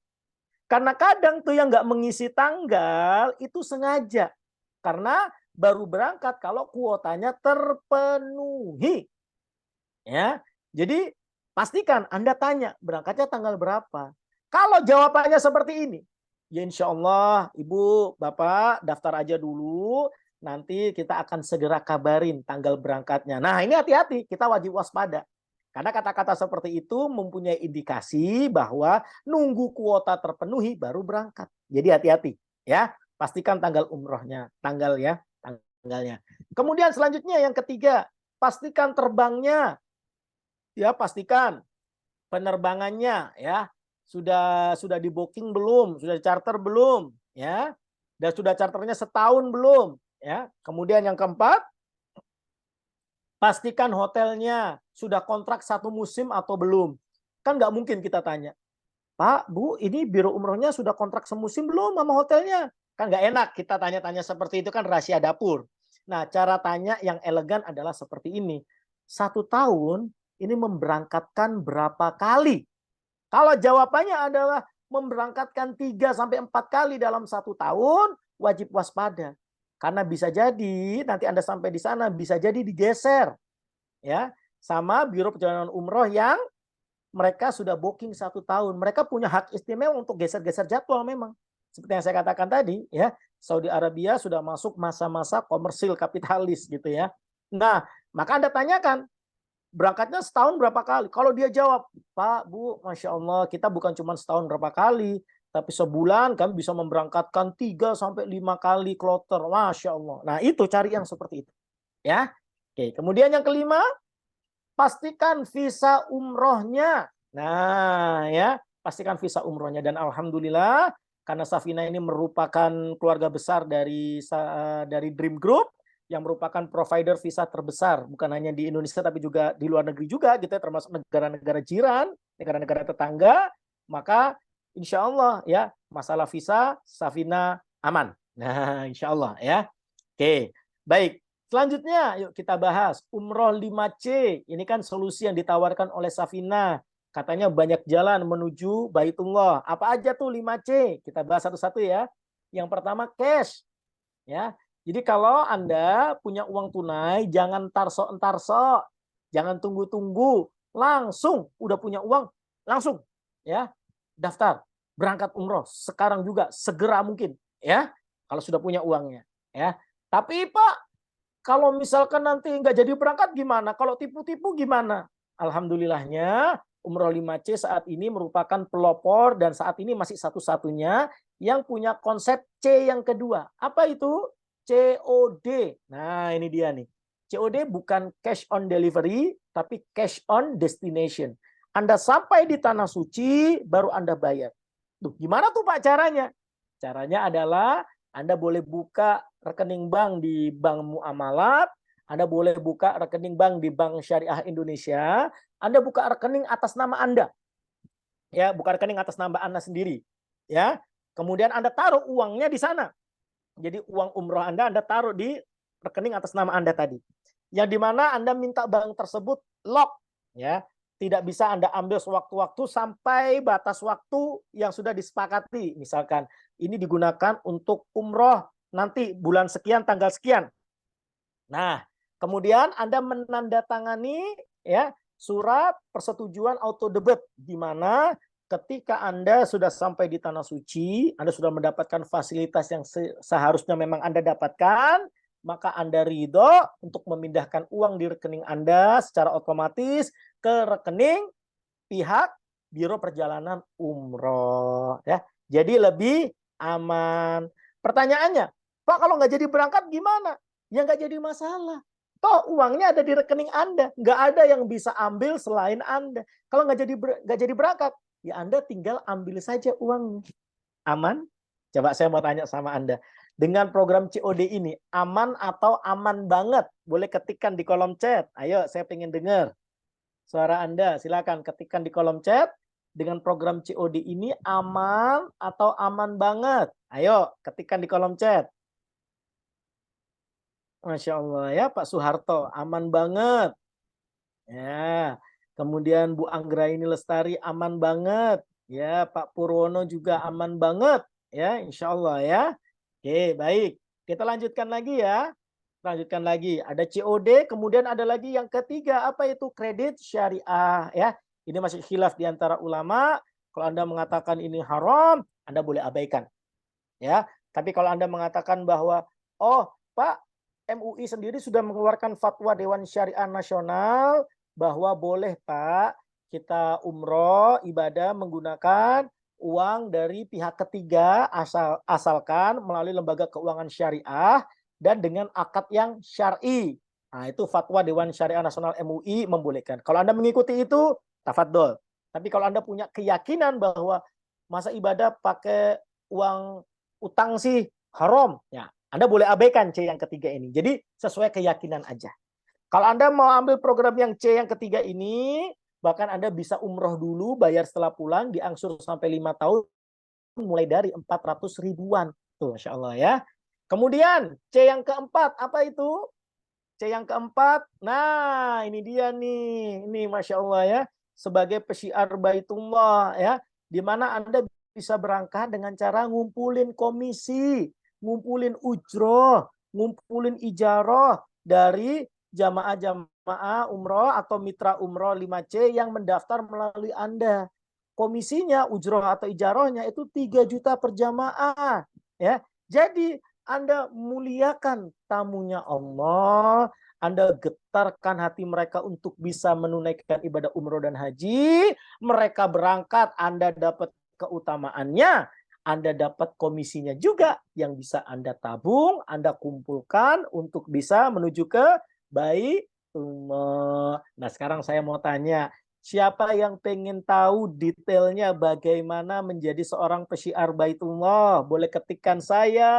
S1: Karena kadang tuh yang nggak mengisi tanggal itu sengaja, karena baru berangkat kalau kuotanya terpenuhi. Ya, jadi pastikan Anda tanya berangkatnya tanggal berapa. Kalau jawabannya seperti ini, ya insya Allah Ibu, Bapak daftar aja dulu. Nanti kita akan segera kabarin tanggal berangkatnya. Nah ini hati-hati, kita wajib waspada. Karena kata-kata seperti itu mempunyai indikasi bahwa nunggu kuota terpenuhi baru berangkat. Jadi hati-hati ya. pastikan tanggal umrohnya, tanggalnya. Kemudian selanjutnya yang ketiga, pastikan terbangnya, ya pastikan penerbangannya, ya sudah di booking belum, sudah charter belum, ya, dan sudah charternya setahun belum, ya. Kemudian yang keempat, pastikan hotelnya sudah kontrak 1 musim atau belum. Kan nggak mungkin kita tanya, Pak, Bu, ini biro umrohnya sudah kontrak semusim belum sama hotelnya? Kan nggak enak kita tanya-tanya seperti itu, kan rahasia dapur. Nah, cara tanya yang elegan adalah seperti ini. 1 tahun ini memberangkatkan berapa kali? Kalau jawabannya adalah memberangkatkan 3 sampai 4 kali dalam 1 tahun, wajib waspada. Karena bisa jadi nanti Anda sampai di sana bisa jadi digeser, ya, sama biro perjalanan umroh yang mereka sudah booking 1 tahun. Mereka punya hak istimewa untuk geser-geser jadwal memang. Seperti yang saya katakan tadi, ya, Saudi Arabia sudah masuk masa-masa komersil kapitalis gitu ya. Nah, maka Anda tanyakan, berangkatnya setahun berapa kali? Kalau dia jawab, Pak, Bu, Masya Allah, kita bukan cuma setahun berapa kali, tapi sebulan kami bisa memberangkatkan 3 sampai 5 kali kloter. Masya Allah. Nah, itu cari yang seperti itu. Ya. Oke, kemudian yang kelima, pastikan visa umrohnya. Nah, ya, pastikan visa umrohnya. Dan alhamdulillah, karena Safina ini merupakan keluarga besar dari Dream Group, yang merupakan provider visa terbesar, bukan hanya di Indonesia tapi juga di luar negeri juga gitu ya, termasuk negara-negara jiran, negara-negara tetangga, maka insya Allah ya masalah visa Safina aman. Nah, insya Allah ya. Oke, baik. Selanjutnya yuk kita bahas umroh 5C. Ini kan solusi yang ditawarkan oleh Safina. Katanya banyak jalan menuju Baitullah. Apa aja tuh 5C? Kita bahas satu-satu ya. Yang pertama cash. Ya, jadi kalau Anda punya uang tunai, jangan tarso-entarso, jangan tunggu-tunggu, langsung udah punya uang, langsung ya daftar berangkat umroh sekarang juga segera mungkin ya kalau sudah punya uangnya ya. Tapi Pak, kalau misalkan nanti nggak jadi berangkat gimana? Kalau tipu-tipu gimana? Alhamdulillahnya umroh 5C saat ini merupakan pelopor dan saat ini masih satu-satunya yang punya konsep C yang kedua. Apa itu? COD. Nah, ini dia nih. COD bukan cash on delivery, tapi cash on destination. Anda sampai di Tanah Suci, baru Anda bayar. Tuh, gimana tuh Pak caranya? Caranya adalah Anda boleh buka rekening bank di Bank Muamalat, Anda boleh buka rekening bank di Bank Syariah Indonesia, Anda buka rekening atas nama Anda. Ya, buka rekening atas nama Anda sendiri. Ya. Kemudian Anda taruh uangnya di sana. Jadi uang umroh Anda taruh di rekening atas nama Anda tadi. Yang dimana Anda minta bank tersebut lock. Ya. Tidak bisa Anda ambil sewaktu-waktu sampai batas waktu yang sudah disepakati. Misalkan ini digunakan untuk umroh nanti bulan sekian tanggal sekian. Nah, kemudian Anda menandatangani ya surat persetujuan auto debit di mana ketika Anda sudah sampai di Tanah Suci, Anda sudah mendapatkan fasilitas yang seharusnya memang Anda dapatkan, maka Anda ridho untuk memindahkan uang di rekening Anda secara otomatis ke rekening pihak Biro Perjalanan Umroh. Ya. Jadi lebih aman. Pertanyaannya, Pak kalau nggak jadi berangkat gimana? Ya nggak jadi masalah. Toh uangnya ada di rekening Anda. Nggak ada yang bisa ambil selain Anda. Kalau nggak jadi berangkat, ya Anda tinggal ambil saja uangnya. Aman? Coba saya mau tanya sama Anda. Dengan program COD ini, aman atau aman banget? Boleh ketikkan di kolom chat. Ayo, saya pengen dengar suara Anda. Silakan ketikkan di kolom chat. Dengan program COD ini aman atau aman banget? Ayo, ketikkan di kolom chat. Masya Allah ya Pak Soeharto, aman banget. Ya, kemudian Bu Anggraini Lestari aman banget. Ya, Pak Purwono juga aman banget. Ya, insya Allah ya. Oke, baik. Kita lanjutkan lagi ya. Lanjutkan lagi. Ada COD, kemudian ada lagi yang ketiga. Apa itu? Kredit syariah. Ya, ini masih khilaf di antara ulama. Kalau Anda mengatakan ini haram, Anda boleh abaikan. Ya, tapi kalau Anda mengatakan bahwa, oh Pak, MUI sendiri sudah mengeluarkan fatwa Dewan Syariah Nasional bahwa boleh Pak kita umroh ibadah menggunakan uang dari pihak ketiga asalkan melalui lembaga keuangan syariah dan dengan akad yang syar'i. Nah, itu fatwa Dewan Syariah Nasional MUI membolehkan. Kalau Anda mengikuti itu, tafadhol. Tapi kalau Anda punya keyakinan bahwa masa ibadah pakai uang utang sih haram, ya Anda boleh abaikan C yang ketiga ini. Jadi sesuai keyakinan aja. Kalau Anda mau ambil program yang C yang ketiga ini, bahkan Anda bisa umroh dulu, bayar setelah pulang, diangsur sampai 5 tahun, mulai dari 400 ribuan. Tuh, Masya Allah ya. Kemudian C yang keempat, apa itu? C yang keempat, nah ini dia nih. Ini Masya Allah ya. Sebagai pesyiar Baitullah ya. Di mana Anda bisa berangkat dengan cara ngumpulin komisi, ngumpulin ujroh, ngumpulin ijaroh dari jamaah-jamaah umroh atau mitra umroh 5C yang mendaftar melalui Anda. Komisinya, ujroh atau ijarohnya itu 3 juta per jamaah. Ya. Jadi Anda muliakan tamunya Allah, Anda getarkan hati mereka untuk bisa menunaikan ibadah umroh dan haji, mereka berangkat, Anda dapat keutamaannya, Anda dapat komisinya juga yang bisa Anda tabung, Anda kumpulkan untuk bisa menuju ke Baitullah. Nah, sekarang saya mau tanya, siapa yang pengen tahu detailnya bagaimana menjadi seorang pesyiar Baitullah? Boleh ketikkan saya.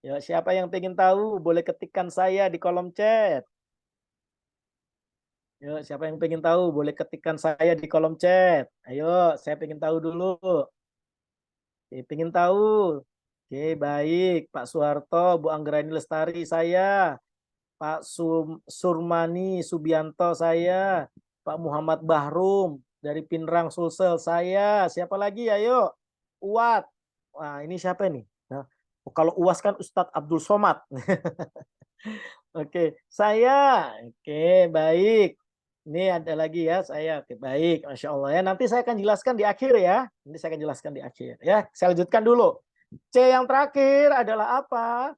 S1: Ya, siapa yang pengen tahu? Boleh ketikkan saya di kolom chat. Yo, siapa yang pengen tahu? Boleh ketikkan saya di kolom chat. Ayo, saya pengen tahu dulu. Oke, pengen tahu. Oke, baik. Pak Soeharto, Bu Anggrani Lestari, saya. Pak Surmani Subianto, saya. Pak Muhammad Bahrum dari Pinrang Sulsel, saya. Siapa lagi? Ayo. Uwat. Wah, ini siapa nih? Nah, kalau UAS kan Ustadz Abdul Somad. Oke, saya. Oke, baik. Ini ada lagi ya, saya. Oke, baik. Masya Allah ya. Nanti saya akan jelaskan di akhir ya. Nanti saya akan jelaskan di akhir ya. Saya lanjutkan dulu. C yang terakhir adalah apa?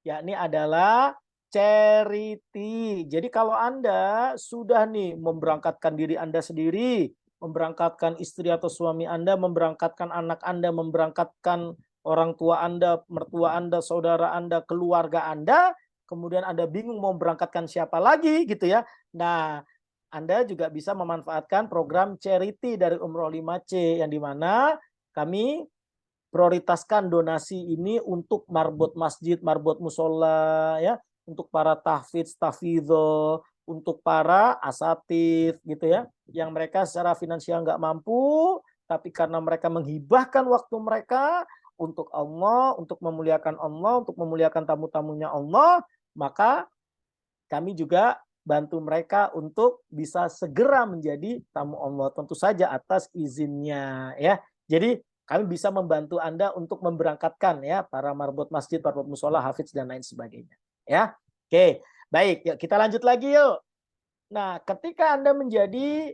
S1: Yakni adalah charity. Jadi kalau Anda sudah nih memberangkatkan diri Anda sendiri, memberangkatkan istri atau suami Anda, memberangkatkan anak Anda, memberangkatkan orang tua Anda, mertua Anda, saudara Anda, keluarga Anda, kemudian Anda bingung mau berangkatkan siapa lagi gitu ya. Nah, Anda juga bisa memanfaatkan program charity dari Umroh 5C yang dimana kami prioritaskan donasi ini untuk marbot masjid, marbot musola, ya, untuk para tahfidz, tahfidho, untuk para asatidz gitu ya, yang mereka secara finansial nggak mampu, tapi karena mereka menghibahkan waktu mereka untuk Allah, untuk memuliakan Allah, untuk memuliakan tamu-tamunya Allah, maka kami juga bantu mereka untuk bisa segera menjadi tamu Allah, tentu saja atas izinnya ya. Jadi kami bisa membantu Anda untuk memberangkatkan ya para marbot masjid, marbot musola, hafidz dan lain sebagainya. Ya. Oke, baik, yuk kita lanjut lagi yuk. Nah, ketika Anda menjadi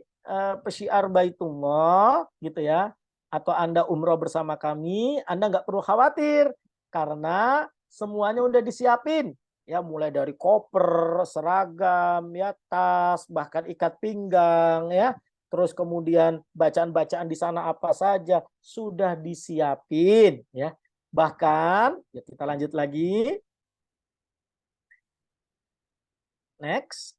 S1: pesyiar Baitullah gitu ya, atau Anda umroh bersama kami, Anda nggak perlu khawatir karena semuanya udah disiapin. Ya, mulai dari koper, seragam, ya, tas, bahkan ikat pinggang ya. Terus kemudian bacaan-bacaan di sana apa saja sudah disiapin ya. Bahkan ya kita lanjut lagi. Next.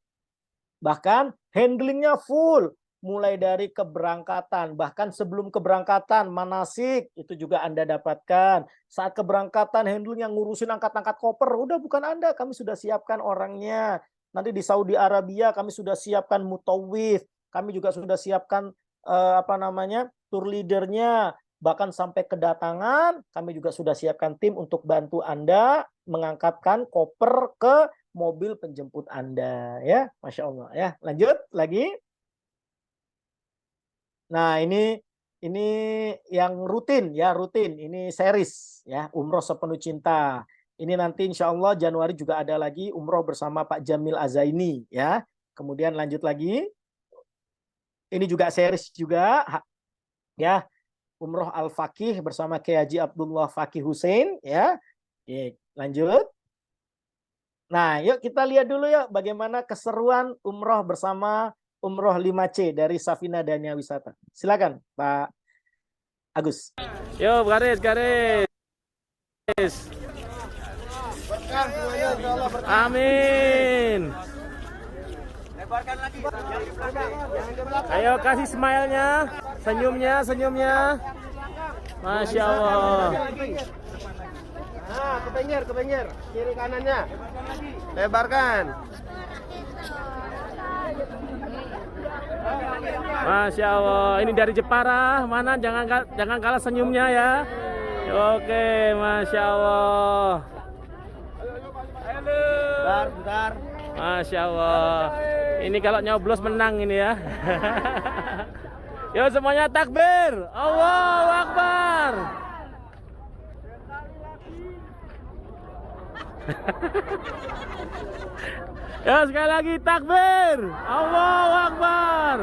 S1: Bahkan handlingnya full, mulai dari keberangkatan, bahkan sebelum keberangkatan, manasik, itu juga Anda dapatkan. Saat keberangkatan, handling yang ngurusin angkat-angkat koper, udah bukan Anda, kami sudah siapkan orangnya. Nanti di Saudi Arabia, kami sudah siapkan mutawif, kami juga sudah siapkan tour leadernya, bahkan sampai kedatangan, kami juga sudah siapkan tim untuk bantu Anda mengangkatkan koper ke mobil penjemput Anda ya, Masya Allah ya. Lanjut lagi. Nah, ini yang rutin ya, rutin. Ini series ya, Umroh Sepenuh Cinta. Ini nanti insya Allah Januari juga ada lagi umroh bersama Pak Jamil Azaini ya. Kemudian lanjut lagi. Ini juga series juga ya, Umroh Al-Faqih bersama Kiai Haji Abdullah Faqih Hussein ya. Oke, lanjut. Nah, yuk kita lihat dulu yuk bagaimana keseruan umroh bersama Umroh 5C dari Safina Dania Wisata. Silakan, Pak. Agus.
S3: Yo, garis. Amin. Ayo kasih smile-nya, senyumnya. Masya Allah.
S4: Nah, ke pinggir, kiri kanannya. Lebarkan.
S3: Masya Allah. Ini dari Jepara. Mana jangan kalah senyumnya ya. Oke, Masya Allah.
S4: Bentar.
S3: Masya Allah. Ini kalau nyoblos menang ini ya. Yo semuanya takbir. Allahu Akbar. Ya sekali lagi takbir. Allahu Akbar.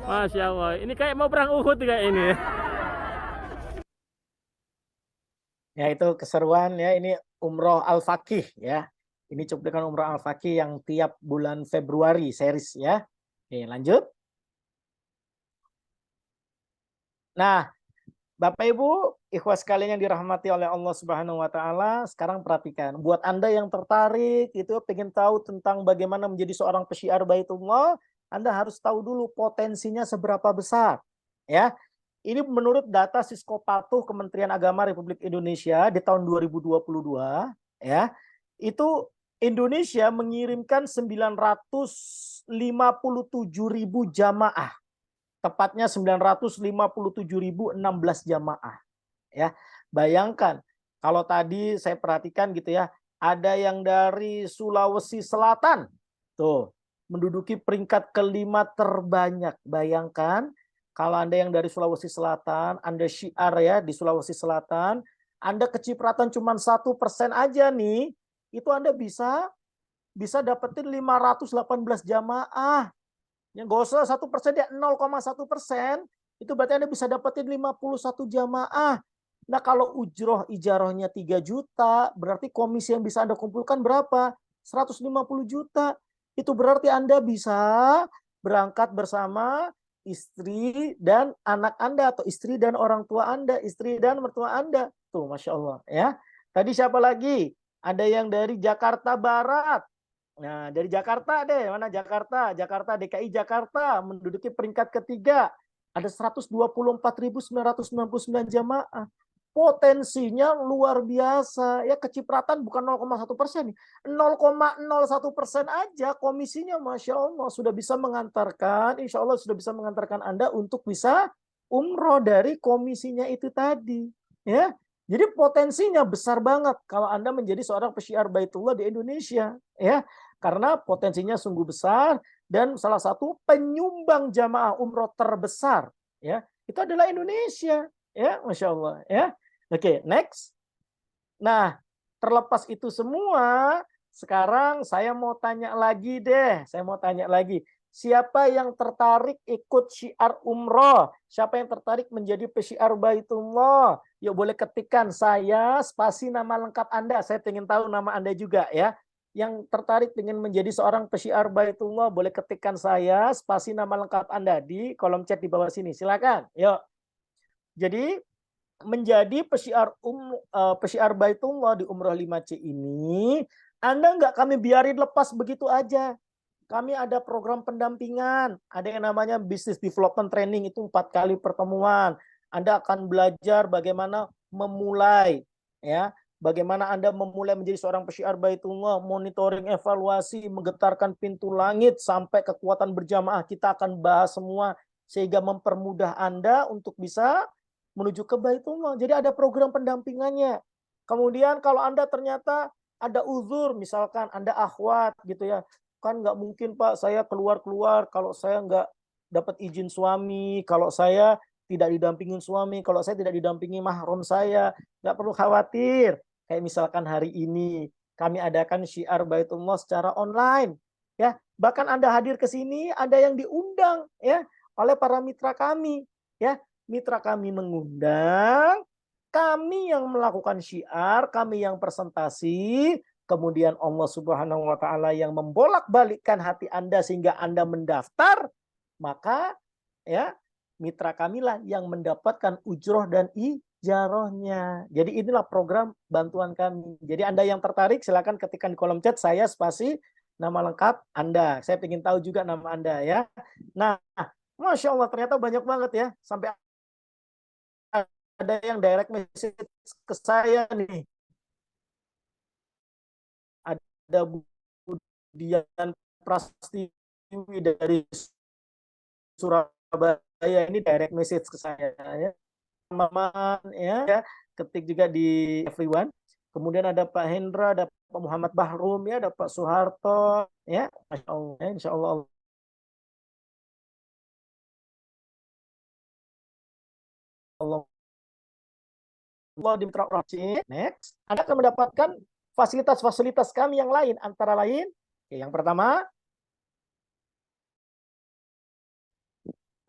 S3: Masya Allah. Ini kayak mau perang Uhud kayak ini.
S1: Ya itu keseruan ya, ini Umroh Al-Faqih ya. Ini cuplikan Umroh Al-Faqih yang tiap bulan Februari series ya. Oke, lanjut. Nah, Bapak Ibu, ikhwas sekalian yang dirahmati oleh Allah Subhanahu wa taala, sekarang perhatikan. Buat Anda yang tertarik itu pengen tahu tentang bagaimana menjadi seorang pesyiar Baitullah, Anda harus tahu dulu potensinya seberapa besar. Ya. Ini menurut data Siskopatuh Kementerian Agama Republik Indonesia di tahun 2022, ya. Itu Indonesia mengirimkan 957.000 jamaah. Tepatnya 957.016 jamaah. Ya, bayangkan kalau tadi saya perhatikan gitu ya, ada yang dari Sulawesi Selatan, tuh menduduki peringkat kelima terbanyak. Bayangkan kalau Anda yang dari Sulawesi Selatan, Anda syiar ya di Sulawesi Selatan, Anda kecipratan cuma 1% aja nih, itu Anda bisa dapetin 518 jamaah. Yang gak usah 1%, dia 0,1%, itu berarti Anda bisa dapetin 51 jamaah. Nah kalau ijarohnya 3 juta, berarti komisi yang bisa Anda kumpulkan berapa? 150 juta. Itu berarti Anda bisa berangkat bersama istri dan anak Anda, atau istri dan orang tua Anda, istri dan mertua Anda. Tuh, Masya Allah. Ya. Tadi siapa lagi? Ada yang dari Jakarta Barat. Nah, dari Jakarta deh, mana Jakarta? Jakarta, DKI Jakarta menduduki peringkat ketiga. Ada 124.999 jamaah. Potensinya luar biasa. Ya, kecipratan bukan 0,1%. 0,01% aja komisinya, Masya Allah, sudah bisa mengantarkan, insya Allah sudah bisa mengantarkan Anda untuk bisa umroh dari komisinya itu tadi. Ya, jadi potensinya besar banget kalau Anda menjadi seorang pesyiar Baitullah di Indonesia. Ya, karena potensinya sungguh besar dan salah satu penyumbang jamaah umroh terbesar ya itu adalah Indonesia ya, Masya Allah ya. Oke, next. Nah, terlepas itu semua, sekarang saya mau tanya lagi deh. Saya mau tanya lagi. Siapa yang tertarik ikut syiar umroh? Siapa yang tertarik menjadi pesyiar Baitullah? Yuk boleh ketikkan saya, spasi nama lengkap Anda. Saya ingin tahu nama Anda juga ya. Yang tertarik ingin menjadi seorang pesyiar Baitullah, boleh ketikkan saya, spasi nama lengkap Anda di kolom chat di bawah sini. Silakan. Yuk. Jadi menjadi pesyiar Baitullah di Umroh 5C ini, Anda nggak kami biarin lepas begitu aja. Kami ada program pendampingan, ada yang namanya Business Development Training, itu 4 kali pertemuan. Anda akan belajar bagaimana memulai, ya, bagaimana Anda memulai menjadi seorang pesyiar Baitullah, monitoring, evaluasi, menggetarkan pintu langit sampai kekuatan berjamaah. Kita akan bahas semua sehingga mempermudah Anda untuk bisa menuju ke Baitullah. Jadi ada program pendampingannya. Kemudian kalau Anda ternyata ada uzur, misalkan Anda akhwat gitu ya, kan nggak mungkin Pak saya keluar kalau saya nggak dapat izin suami, kalau saya tidak didampingin suami, kalau saya tidak didampingi mahram saya, nggak perlu khawatir. Kayak misalkan hari ini kami adakan syiar Baitullah secara online, ya. Bahkan Anda hadir ke sini, ada yang diundang ya oleh para mitra kami, ya. Mitra kami mengundang, kami yang melakukan syiar, kami yang presentasi, kemudian Allah Subhanahu wa taala yang membolak-balikkan hati Anda sehingga Anda mendaftar, maka ya mitra kamilah yang mendapatkan ujroh dan ijarohnya. Jadi inilah program bantuan kami. Jadi Anda yang tertarik silakan ketikkan di kolom chat saya spasi nama lengkap Anda. Saya ingin tahu juga nama Anda ya. Nah, Masya Allah ternyata banyak banget ya. Sampai ada yang direct message ke saya nih. Ada Budian Prastiwi dari Surabaya ini direct message ke saya ya. Maman ya, ketik juga di everyone. Kemudian ada Pak Hendra, ada Pak Muhammad Bahrum ya, ada Pak Soeharto ya. Masya Allah, ya, Insya Allah. Allah di Mitra next, Anda akan mendapatkan fasilitas-fasilitas kami yang lain, antara lain, yang pertama,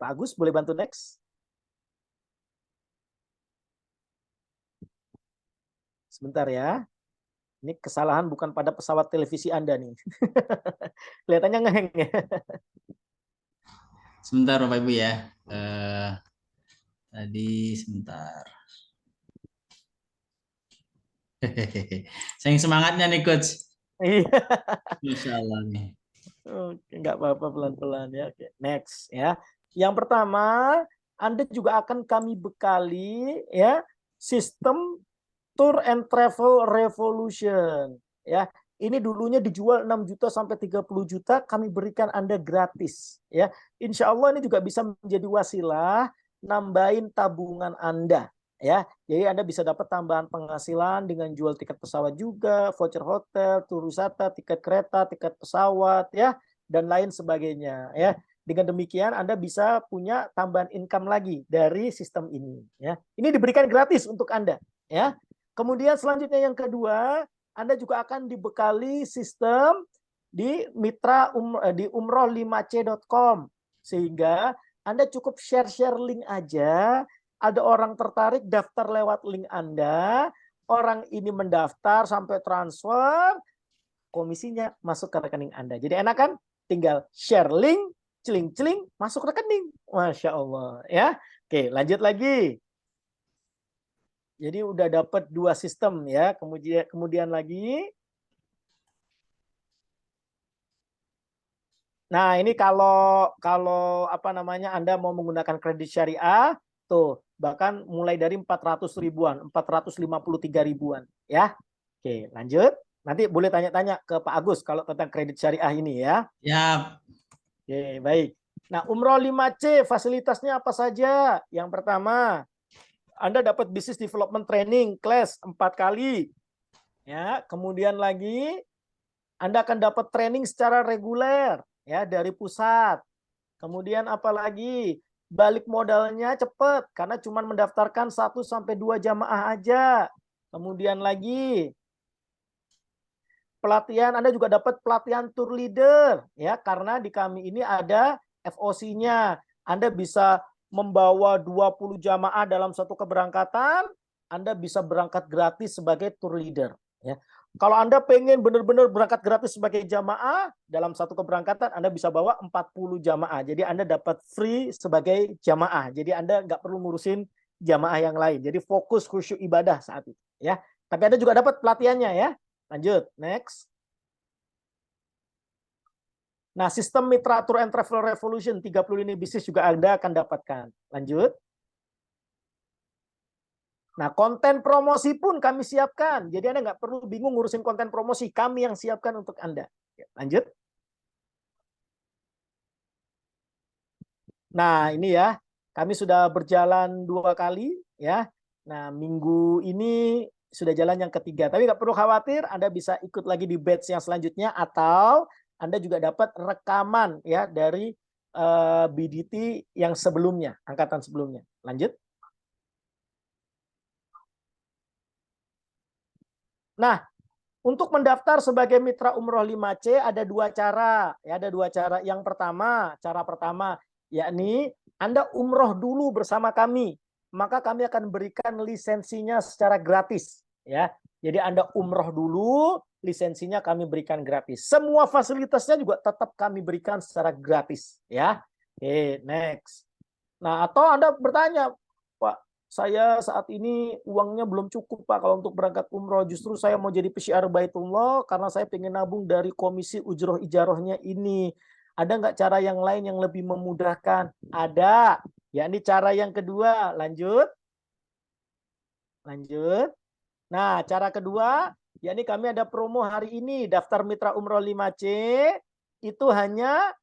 S1: Pak Agus boleh bantu next. Sebentar ya, ini kesalahan bukan pada pesawat televisi Anda nih. Kelihatannya ngeheng ya.
S2: Sebentar Bapak Ibu ya. Tadi sebentar. Sayang semangatnya nih Coach.
S1: Iya.
S2: Insya Allah nih.
S1: Oke, nggak apa-apa pelan-pelan ya. Oke, next ya. Yang pertama, Anda juga akan kami bekali ya sistem Tour and Travel Revolution ya. Ini dulunya dijual 6 juta sampai 30 juta, kami berikan Anda gratis ya. Insya Allah ini juga bisa menjadi wasilah nambahin tabungan Anda. Ya, jadi Anda bisa dapat tambahan penghasilan dengan jual tiket pesawat juga, voucher hotel, tur wisata, tiket kereta, tiket pesawat, ya, dan lain sebagainya. Ya, dengan demikian Anda bisa punya tambahan income lagi dari sistem ini. Ya, ini diberikan gratis untuk Anda. Ya, kemudian selanjutnya yang kedua, Anda juga akan dibekali sistem di mitra di umroh5c.com sehingga Anda cukup share link aja. Ada orang tertarik daftar lewat link Anda, orang ini mendaftar sampai transfer, komisinya masuk ke rekening Anda. Jadi enak kan? Tinggal share link, celing-celing, masuk rekening. Masya Allah. Ya, oke, lanjut lagi. Jadi udah dapat 2 sistem ya. Kemudian lagi. Nah ini kalau apa namanya Anda mau menggunakan kredit syariah, tuh bahkan mulai dari 400 ribuan, 453 ribuan ya. Oke, lanjut. Nanti boleh tanya-tanya ke Pak Agus kalau tentang kredit syariah ini ya.
S2: Ya.
S1: Oke, baik. Nah, Umroh 5C fasilitasnya apa saja? Yang pertama, Anda dapat business development training class 4 kali. Ya, kemudian lagi Anda akan dapat training secara reguler ya dari pusat. Kemudian apalagi? Balik modalnya cepat karena cuma mendaftarkan 1 sampai 2 jamaah aja. Kemudian lagi pelatihan, Anda juga dapat pelatihan tour leader ya karena di kami ini ada FOC-nya. Anda bisa membawa 20 jamaah dalam satu keberangkatan, Anda bisa berangkat gratis sebagai tour leader ya. Kalau Anda pengen benar-benar berangkat gratis sebagai jamaah dalam satu keberangkatan, Anda bisa bawa 40 jamaah. Jadi Anda dapat free sebagai jamaah. Jadi Anda nggak perlu ngurusin jamaah yang lain. Jadi fokus khusyuk ibadah saat itu. Ya. Tapi Anda juga dapat pelatihannya ya. Lanjut, next. Nah, sistem Mitra Tour and Travel Revolution 30 lini bisnis juga Anda akan dapatkan. Lanjut. Nah, konten promosi pun kami siapkan. Jadi Anda nggak perlu bingung ngurusin konten promosi. Kami yang siapkan untuk Anda. Lanjut. Nah, ini ya. Kami sudah berjalan 2 kali. Ya. Nah, minggu ini sudah jalan yang ketiga. Tapi nggak perlu khawatir. Anda bisa ikut lagi di batch yang selanjutnya. Atau Anda juga dapat rekaman ya dari BDT yang sebelumnya. Angkatan sebelumnya. Lanjut. Nah, untuk mendaftar sebagai mitra umroh 5C ada 2 cara. Ya, ada 2 cara. Yang pertama, cara pertama yakni Anda umroh dulu bersama kami. Maka kami akan berikan lisensinya secara gratis, ya. Jadi Anda umroh dulu, lisensinya kami berikan gratis. Semua fasilitasnya juga tetap kami berikan secara gratis, ya. Oke, next. Nah, atau Anda bertanya, Pak, saya saat ini uangnya belum cukup Pak kalau untuk berangkat umroh. Justru saya mau jadi pesyiar Baitullah karena saya pengen nabung dari komisi ujroh ijarohnya ini. Ada nggak cara yang lain yang lebih memudahkan? Ada. Ya, ini cara yang kedua. Lanjut. Lanjut. Nah, cara kedua, yakni kami ada promo hari ini. Daftar Mitra Umroh 5C itu hanya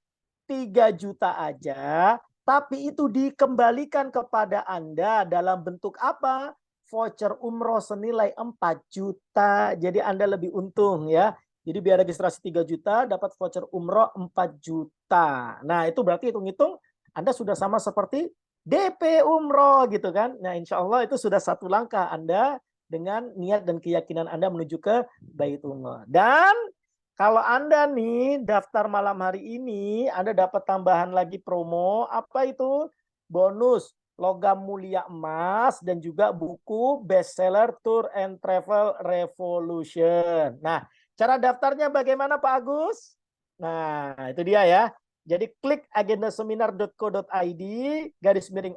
S1: 3 juta aja. Tapi itu dikembalikan kepada Anda dalam bentuk apa? Voucher umroh senilai 4 juta. Jadi Anda lebih untung ya. Jadi biar registrasi 3 juta, dapat voucher umroh 4 juta. Nah itu berarti hitung-hitung Anda sudah sama seperti DP umroh gitu kan. Nah insya Allah itu sudah satu langkah Anda dengan niat dan keyakinan Anda menuju ke Baitullah. Dan kalau Anda nih daftar malam hari ini, Anda dapat tambahan lagi promo. Apa itu? Bonus logam mulia emas dan juga buku bestseller Tour and Travel Revolution. Nah, cara daftarnya bagaimana Pak Agus? Nah, itu dia ya. Jadi klik agendaseminar.co.id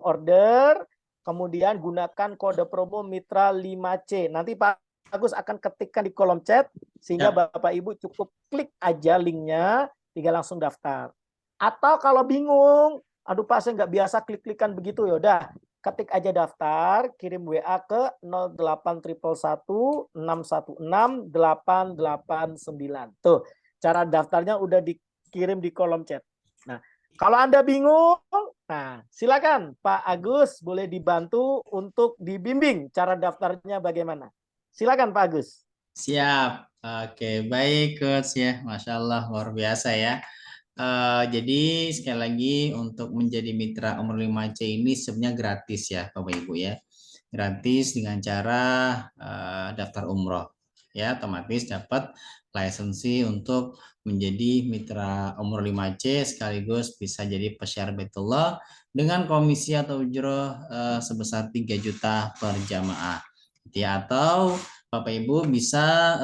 S1: /order. Kemudian gunakan kode promo Mitra 5C. Nanti Pak Agus akan ketikkan di kolom chat sehingga Bapak Ibu cukup klik aja linknya, tinggal langsung daftar. Atau kalau bingung, aduh Pak saya nggak biasa klik-klikan begitu, yaudah ketik aja daftar, kirim WA ke 08111 616 889. Tuh, cara daftarnya udah dikirim di kolom chat. Nah, kalau Anda bingung, nah silakan Pak Agus boleh dibantu untuk dibimbing cara daftarnya bagaimana. Silakan Pak Agus.
S2: Siap. Oke, baik Coach ya. Masya Allah, luar biasa ya. Jadi sekali lagi untuk menjadi mitra umroh 5C ini sebenarnya gratis ya Bapak Ibu ya. Gratis dengan cara daftar umroh. Ya, otomatis dapat lisensi untuk menjadi mitra umroh 5C sekaligus bisa jadi pesyiar Baitullah dengan komisi atau ujroh sebesar 3 juta per jamaah. Ya, atau Bapak Ibu bisa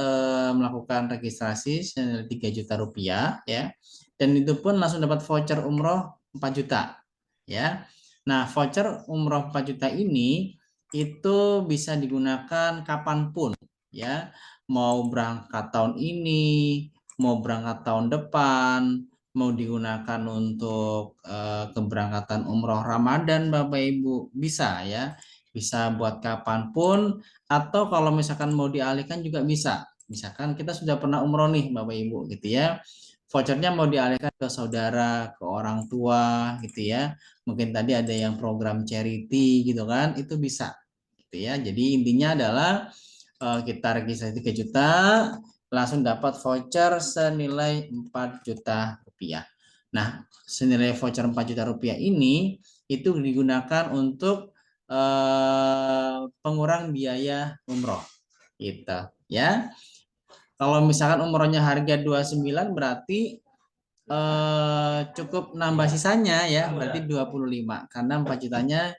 S2: melakukan registrasi senilai 3 juta rupiah ya. Dan itu pun langsung dapat voucher umroh 4 juta ya. Nah, voucher umroh 4 juta ini itu bisa digunakan kapanpun ya. Mau berangkat tahun ini, mau berangkat tahun depan, mau digunakan untuk keberangkatan umroh Ramadan Bapak Ibu bisa ya. Bisa buat kapanpun, atau kalau misalkan mau dialihkan juga bisa. Misalkan kita sudah pernah umroh nih Bapak Ibu gitu ya. Vouchernya mau dialihkan ke saudara, ke orang tua gitu ya. Mungkin tadi ada yang program charity gitu kan, itu bisa gitu ya. Jadi intinya adalah kita registrasi 3 juta langsung dapat voucher senilai 4 juta rupiah. Nah, senilai voucher 4 juta rupiah ini itu digunakan untuk pengurang biaya umroh gitu ya. Kalau misalkan umrohnya harga 29 berarti cukup nambah sisanya ya, berarti 25 karena 4 jutanya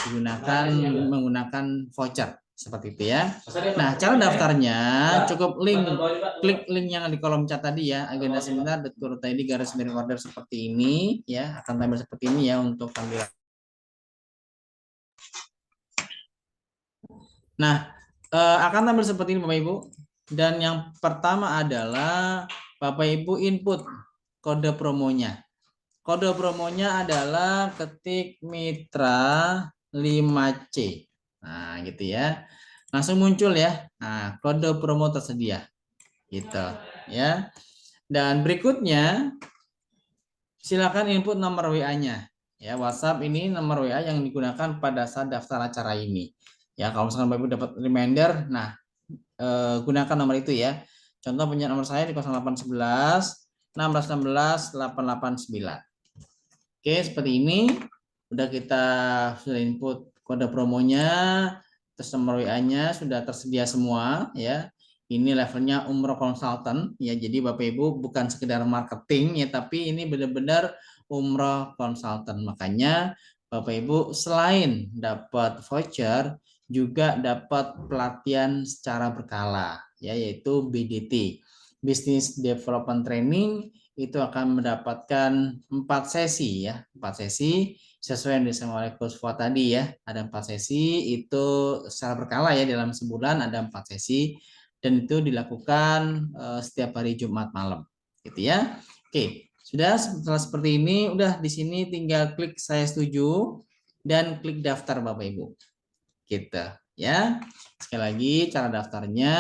S2: digunakan menggunakan voucher seperti itu ya. Nah, cara daftarnya cukup klik link yang di kolom chat tadi ya, agendaseminar.co.id /order seperti ini ya, akan tampil seperti ini ya untuk tampilan. Nah, akan tampil seperti ini Bapak Ibu. Dan yang pertama adalah Bapak Ibu input kode promonya. Kode promonya adalah ketik Mitra 5C. Nah, gitu ya. Langsung muncul ya. Nah, kode promo tersedia. Gitu, ya. Dan berikutnya silakan input nomor WA-nya. Ya, WhatsApp ini nomor WA yang digunakan pada saat daftar acara ini. Ya, kalau misalkan Bapak Ibu dapat reminder, nah gunakan nomor itu ya. Contoh punya nomor saya di 0811 1616 889. Oke, seperti ini. Udah kita sudah input kode promonya, terus nomor WA-nya sudah tersedia semua ya. Ini levelnya umroh konsultan ya. Jadi Bapak Ibu bukan sekedar marketing ya, tapi ini benar-benar umroh konsultan. Makanya Bapak Ibu selain dapat voucher juga dapat pelatihan secara berkala ya, yaitu BDT, Business Development Training. itu akan mendapatkan 4 sesi ya, 4 sesi sesuai yang disebut oleh Coach Fuad tadi ya. Ada 4 sesi itu secara berkala ya, dalam sebulan ada 4 sesi dan itu dilakukan setiap hari Jumat malam gitu ya. Oke, sudah setelah seperti ini, udah di sini tinggal klik saya setuju dan klik daftar Bapak Ibu. Gitu ya. Sekali lagi cara daftarnya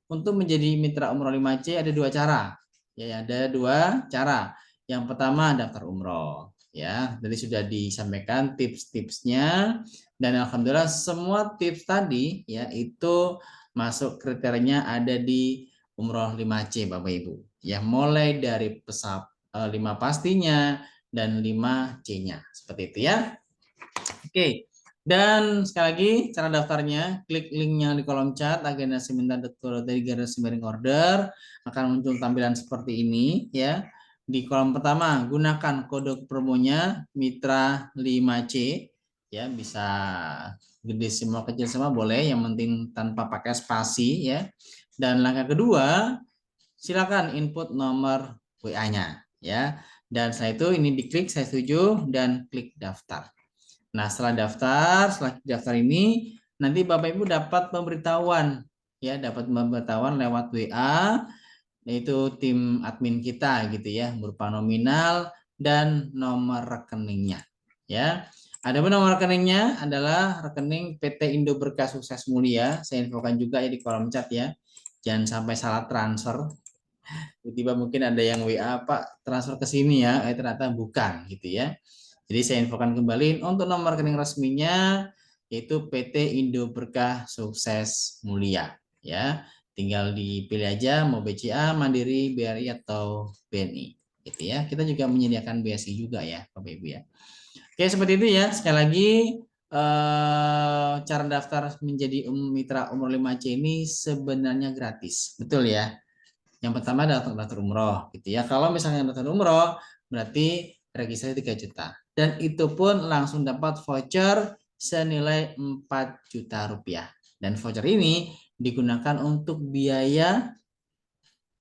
S2: untuk menjadi mitra umroh 5C ada 2 cara. Ya, ada 2 cara. Yang pertama daftar umroh. Ya, tadi sudah disampaikan tips-tipsnya dan alhamdulillah semua tips tadi ya itu masuk kriterianya ada di umroh 5C Bapak Ibu. Ya, mulai dari 5 pastinya dan 5C-nya. Seperti itu ya. Oke. Dan sekali lagi cara daftarnya, klik linknya di kolom chat agendasiminta.co.id/order, akan muncul tampilan seperti ini ya. Di kolom pertama gunakan kode promonya Mitra 5C ya, bisa gede semua kecil semua boleh, yang penting tanpa pakai spasi ya. Dan langkah kedua silakan input nomor WA-nya ya. Dan setelah itu ini diklik saya setuju dan klik daftar. Nah, setelah daftar ini nanti Bapak Ibu dapat pemberitahuan ya, dapat pemberitahuan lewat WA, yaitu tim admin kita gitu ya, berupa nominal dan nomor rekeningnya ya. Adapun nomor rekeningnya adalah rekening PT Indo Berkah Sukses Mulia. Saya infokan juga ya di kolom chat ya. Jangan sampai salah transfer. Tiba-tiba mungkin ada yang WA, Pak, transfer ke sini ya, ternyata bukan gitu ya. Jadi saya infokan kembali untuk nomor rekening resminya yaitu PT Indo Berkah Sukses Mulia ya. Tinggal dipilih aja mau BCA, Mandiri, BRI atau BNI gitu ya. Kita juga menyediakan BSI juga ya Bapak Ibu ya. Oke, seperti itu ya. Sekali lagi cara daftar menjadi mitra umroh 5C ini sebenarnya gratis. Betul ya. Yang pertama daftar umroh gitu ya. Kalau misalnya daftar umroh berarti registrasi 3 juta. Dan itu pun langsung dapat voucher senilai 4 juta rupiah. Dan voucher ini digunakan untuk biaya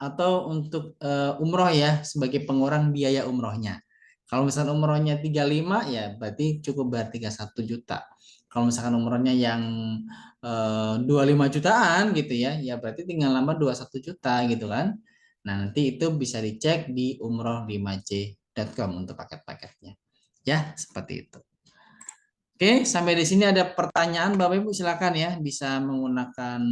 S2: atau untuk umroh ya, sebagai pengurang biaya umrohnya. Kalau misalkan umrohnya 35 ya berarti cukup bayar 31 juta. Kalau misalkan umrohnya yang 25 jutaan gitu ya, ya berarti tinggal nambah 21 juta gitu kan. Nah, nanti itu bisa dicek di umroh5c.com untuk paket-paketnya. Ya, seperti itu. Oke, sampai di sini ada pertanyaan Bapak Ibu, silakan ya, bisa menggunakan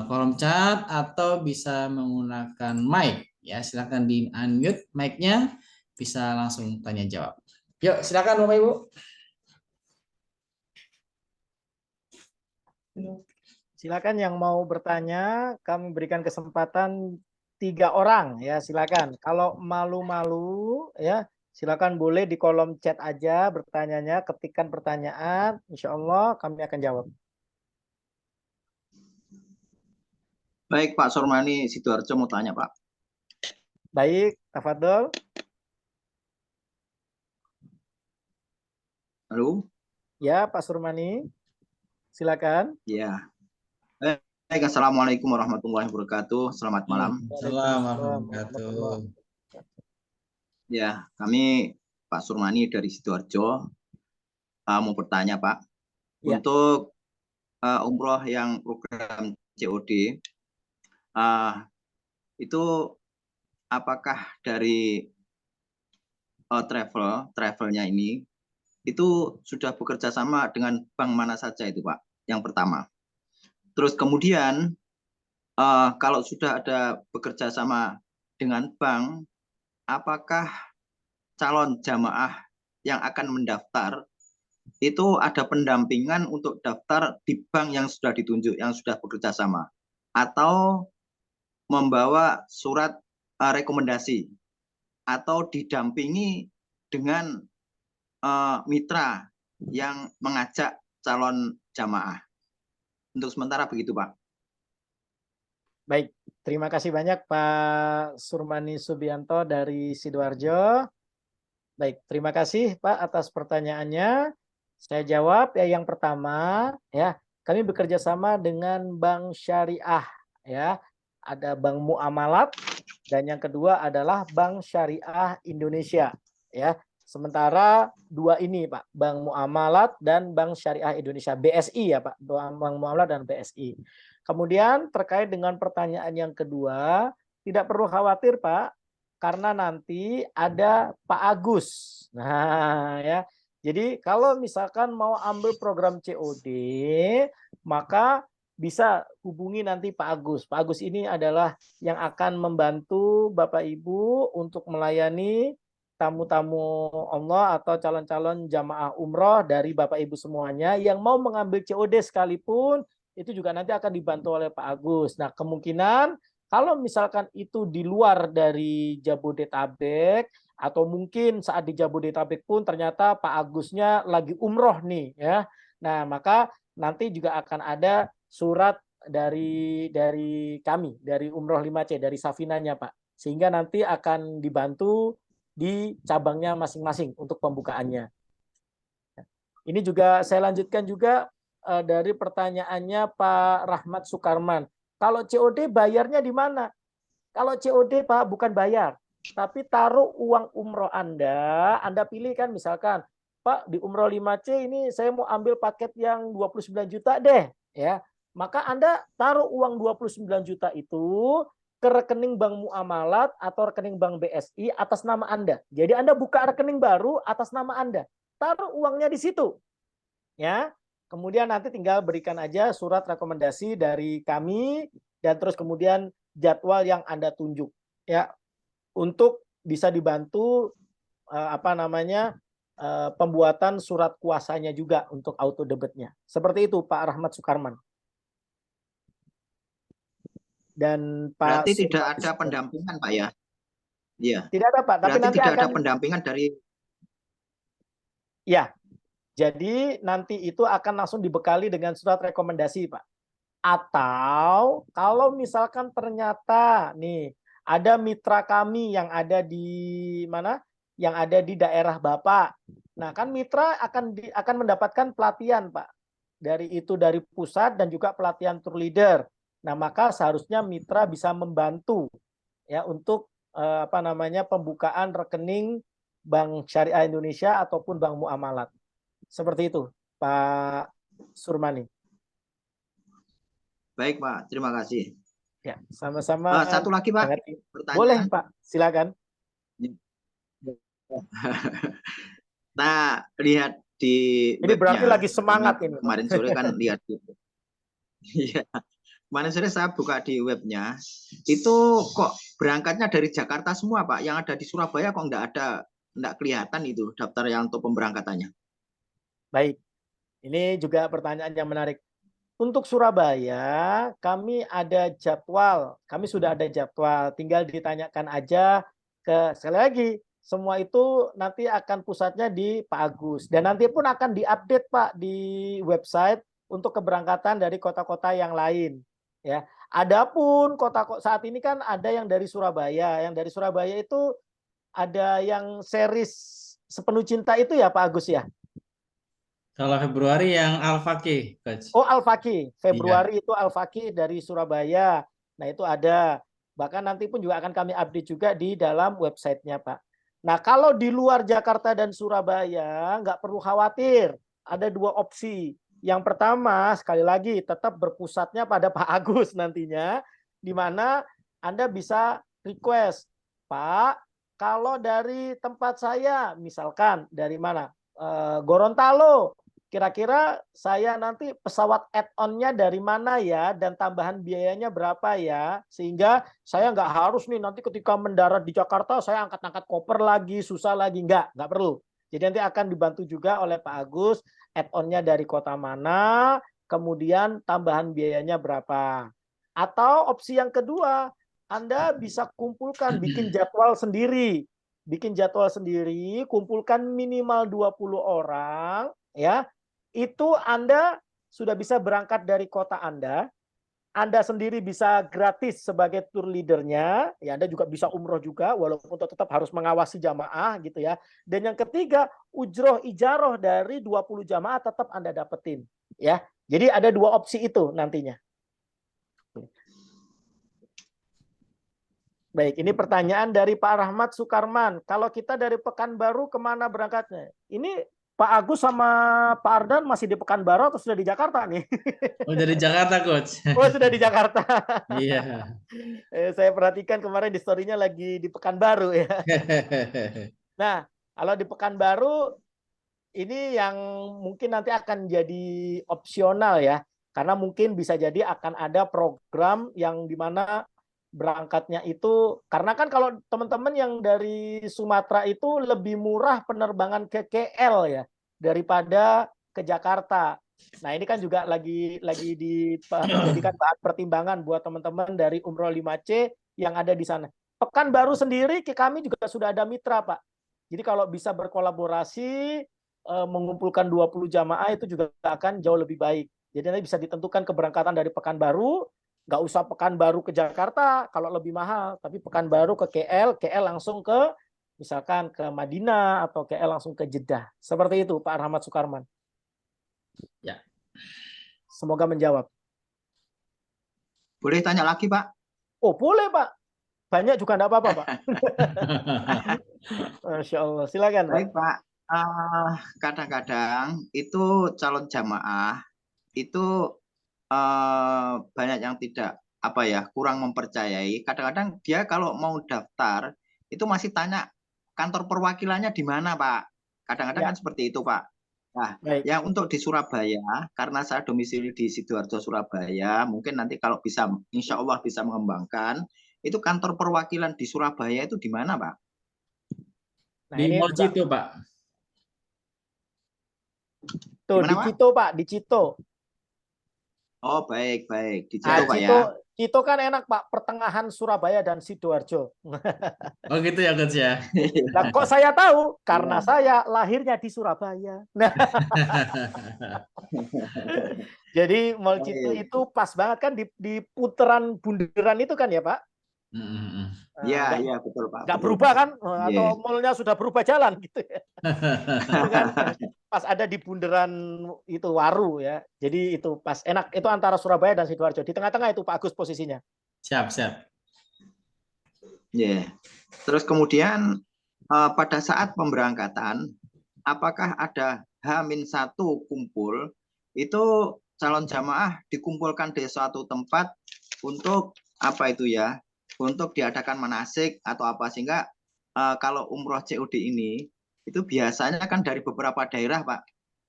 S2: kolom chat atau bisa menggunakan mic ya, silakan di unmute mic-nya, bisa langsung tanya jawab. Yuk, silakan Bapak Ibu.
S1: Silakan yang mau bertanya, kami berikan kesempatan 3 orang ya, silakan. Kalau malu-malu ya, silakan boleh di kolom chat aja bertanyanya, ketikkan pertanyaan, insya Allah kami akan jawab.
S5: Baik, Pak Surmani Sidoarjo mau tanya, Pak.
S1: Baik, tafadhol.
S5: Halo?
S1: Ya, Pak Surmani. Silakan.
S5: Ya. Baik, Assalamualaikum warahmatullahi wabarakatuh. Selamat malam.
S2: Assalamualaikum warahmatullahi wabarakatuh.
S5: Ya, kami Pak Surmani dari Sidoarjo mau bertanya, Pak.
S1: Ya.
S5: Untuk umroh yang program COD, itu apakah dari travelnya ini itu sudah bekerja sama dengan bank mana saja itu, Pak? Yang pertama. Terus kemudian kalau sudah ada bekerja sama dengan bank, apakah calon jamaah yang akan mendaftar itu ada pendampingan untuk daftar di bank yang sudah ditunjuk, yang sudah bekerja sama, atau membawa surat rekomendasi, atau didampingi dengan mitra yang mengajak calon jamaah. Untuk sementara begitu, Pak.
S1: Baik, terima kasih banyak Pak Surmani Subianto dari Sidoarjo. Baik, terima kasih Pak atas pertanyaannya. Saya jawab ya, yang pertama ya, kami bekerja sama dengan Bank Syariah ya. Ada Bank Muamalat, dan yang kedua adalah Bank Syariah Indonesia, ya. Sementara dua ini, Pak, Bank Muamalat dan Bank Syariah Indonesia, BSI ya, Pak, Bank Muamalat dan BSI. Kemudian terkait dengan pertanyaan yang kedua, tidak perlu khawatir, Pak, karena nanti ada Pak Agus. Nah, ya. Jadi kalau misalkan mau ambil program COD, maka bisa hubungi nanti Pak Agus. Pak Agus ini adalah yang akan membantu Bapak Ibu untuk melayani tamu-tamu Allah atau calon-calon jamaah umroh dari Bapak Ibu semuanya yang mau mengambil COD sekalipun, itu juga nanti akan dibantu oleh Pak Agus. Nah, kemungkinan kalau misalkan itu di luar dari Jabodetabek, atau mungkin saat di Jabodetabek pun ternyata Pak Agusnya lagi umroh nih, ya. Nah, maka nanti juga akan ada surat dari kami, dari Umroh 5C, dari Safinanya, Pak. Sehingga nanti akan dibantu di cabangnya masing-masing untuk pembukaannya. Ini juga saya lanjutkan juga dari pertanyaannya Pak Rahmat Sukarman. Kalau COD bayarnya di mana? Kalau COD, Pak, bukan bayar, tapi taruh uang umroh Anda pilih kan, misalkan, Pak, di Umroh 5C ini saya mau ambil paket yang 29 juta deh, ya. Maka Anda taruh uang 29 juta itu ke rekening Bank Muamalat atau rekening Bank BSI atas nama Anda. Jadi Anda buka rekening baru atas nama Anda. Taruh uangnya di situ. Ya. Kemudian nanti tinggal berikan aja surat rekomendasi dari kami dan terus kemudian jadwal yang Anda tunjuk, ya, untuk bisa dibantu pembuatan surat kuasanya juga untuk auto debitnya. Seperti itu Pak Rahmat Sukarman. Dan Pak
S5: Berarti tidak ada pendampingan, Pak, ya? Iya.
S1: Tidak ada, Pak, tapi
S5: berarti
S1: nanti
S5: tidak
S1: akan
S5: ada pendampingan dari.
S1: Ya. Jadi nanti itu akan langsung dibekali dengan surat rekomendasi, Pak. Atau kalau misalkan ternyata nih ada mitra kami yang ada di mana? Yang ada di daerah Bapak. Nah, kan mitra akan mendapatkan pelatihan, Pak. Dari pusat dan juga pelatihan tour leader. Nah, maka seharusnya mitra bisa membantu ya untuk pembukaan rekening Bank Syariah Indonesia ataupun Bank Muamalat. Seperti itu, Pak Surmani.
S5: Baik, Pak. Terima kasih.
S1: Ya, sama-sama.
S5: Satu lagi, Pak. Pertanyaan.
S1: Boleh, Pak. Silakan.
S5: Nah, lihat di
S1: ini
S5: webnya.
S1: Berarti lagi semangat ini.
S5: Kemarin sore kan lihat. Iya. Kemarin sore saya buka di webnya. Itu kok berangkatnya dari Jakarta semua, Pak. Yang ada di Surabaya kok enggak kelihatan itu daftar yang untuk pemberangkatannya.
S1: Baik, ini juga pertanyaan yang menarik. Untuk Surabaya, kami ada jadwal. Kami sudah ada jadwal. Tinggal ditanyakan aja sekali lagi, semua itu nanti akan pusatnya di Pak Agus. Dan nanti pun akan diupdate, Pak, di website untuk keberangkatan dari kota-kota yang lain. Ya, adapun kota saat ini kan ada yang dari Surabaya. Yang dari Surabaya itu ada yang series Sepenuh Cinta itu ya, Pak Agus ya?
S2: Kalau Februari yang Al-Faqih, Coach.
S1: Oh, Al-Faqih. Februari itu Al-Faqih dari Surabaya. Nah, itu ada. Bahkan nanti pun juga akan kami update juga di dalam websitenya, Pak. Nah, kalau di luar Jakarta dan Surabaya, nggak perlu khawatir. Ada dua opsi. Yang pertama, sekali lagi, tetap berpusatnya pada Pak Agus nantinya, di mana Anda bisa request, Pak, kalau dari tempat saya, misalkan dari mana? Gorontalo. Kira-kira saya nanti pesawat add-on-nya dari mana ya, dan tambahan biayanya berapa ya, sehingga saya nggak harus nih nanti ketika mendarat di Jakarta saya angkat-angkat koper lagi, susah lagi, nggak perlu. Jadi nanti akan dibantu juga oleh Pak Agus, add-on-nya dari kota mana, kemudian tambahan biayanya berapa. Atau opsi yang kedua, Anda bisa kumpulkan, bikin jadwal sendiri. Bikin jadwal sendiri, kumpulkan minimal 20 orang, ya. Itu Anda sudah bisa berangkat dari kota Anda sendiri bisa gratis sebagai tour leadernya, ya Anda juga bisa umroh juga, walaupun tetap harus mengawasi jamaah gitu ya. Dan yang ketiga, ujroh ijaroh dari 20 jamaah tetap Anda dapetin, ya. Jadi ada dua opsi itu nantinya. Baik, ini pertanyaan dari Pak Rahmat Sukarman. Kalau kita dari Pekanbaru kemana berangkatnya? Ini Pak Agus sama Pak Ardan masih di Pekanbaru atau sudah di Jakarta nih?
S2: Oh, dari Jakarta, Coach.
S1: Oh, sudah di Jakarta.
S2: Iya.
S1: Saya perhatikan kemarin di story-nya lagi di Pekanbaru ya. Nah, kalau di Pekanbaru ini yang mungkin nanti akan jadi opsional ya. Karena mungkin bisa jadi akan ada program yang dimana berangkatnya itu, karena kan kalau teman-teman yang dari Sumatera itu lebih murah penerbangan ke KL ya daripada ke Jakarta. Nah ini kan juga lagi dijadikan bahan pertimbangan buat teman-teman dari Umroh 5C yang ada di sana. Pekanbaru sendiri kami juga sudah ada mitra Pak. Jadi kalau bisa berkolaborasi mengumpulkan 20 jamaah itu juga akan jauh lebih baik. Jadi nanti bisa ditentukan keberangkatan dari Pekanbaru. Nggak usah Pekanbaru ke Jakarta kalau lebih mahal, tapi Pekanbaru ke KL, KL langsung ke misalkan ke Madinah atau KL langsung ke Jeddah. Seperti itu Pak Rahmat Sukarman.
S2: Ya.
S1: Semoga menjawab.
S5: Boleh tanya lagi, Pak?
S1: Oh, boleh, Pak. Banyak juga enggak apa-apa, Pak. Masya Allah. Silakan, Pak.
S5: Baik, Pak. Kadang-kadang itu calon jamaah itu banyak yang tidak kurang mempercayai. Kadang-kadang dia kalau mau daftar itu masih tanya kantor perwakilannya di mana, Pak. Kadang-kadang kan seperti itu, Pak. Nah, yang untuk di Surabaya, karena saya domisili di Sidoarjo, Surabaya, mungkin nanti kalau bisa, insya Allah bisa mengembangkan, itu kantor perwakilan di Surabaya itu di mana, Pak?
S1: Nah,
S2: di Mall Cito, Pak.
S1: Tuh, di Cito, Pak, di Cito.
S5: Oh, baik. Di Cito, Pak ya.
S1: Cito kan enak, Pak, pertengahan Surabaya dan Sidoarjo.
S2: Oh, gitu ya, Coach ya.
S1: Nah, kok saya tahu? Karena saya lahirnya di Surabaya. Nah. Jadi Mall Cito itu pas banget kan di putaran bundaran itu kan ya, Pak?
S5: Iya, betul, Pak.
S1: Nggak berubah kan? Atau mallnya sudah berubah jalan gitu ya. Pas ada di bundaran itu Waru ya. Jadi itu pas enak, itu antara Surabaya dan Sidoarjo. Di tengah-tengah itu Pak Agus posisinya.
S2: Siap.
S5: Yeah. Terus kemudian pada saat pemberangkatan, apakah ada H-1 kumpul, itu calon jamaah dikumpulkan di suatu tempat untuk untuk diadakan manasik atau apa, sehingga kalau umroh COD ini itu biasanya kan dari beberapa daerah, Pak,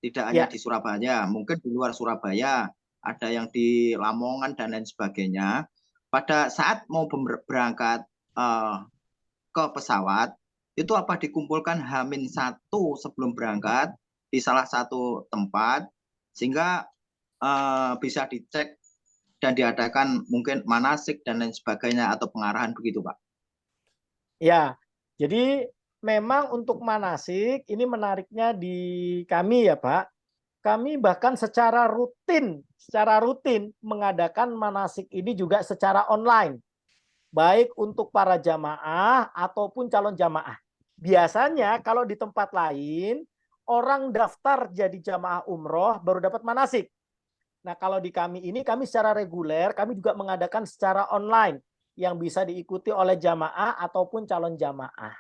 S5: tidak hanya di Surabaya, mungkin di luar Surabaya, ada yang di Lamongan dan lain sebagainya. Pada saat mau berangkat ke pesawat, itu apa dikumpulkan H-1 sebelum berangkat di salah satu tempat, sehingga bisa dicek dan diadakan mungkin manasik dan lain sebagainya atau pengarahan begitu, Pak? Ya,
S1: jadi memang untuk manasik ini menariknya di kami ya Pak. Kami bahkan secara rutin mengadakan manasik ini juga secara online. Baik untuk para jamaah ataupun calon jamaah. Biasanya kalau di tempat lain orang daftar jadi jamaah umroh baru dapat manasik. Nah, kalau di kami ini kami secara reguler kami juga mengadakan secara online yang bisa diikuti oleh jamaah ataupun calon jamaah.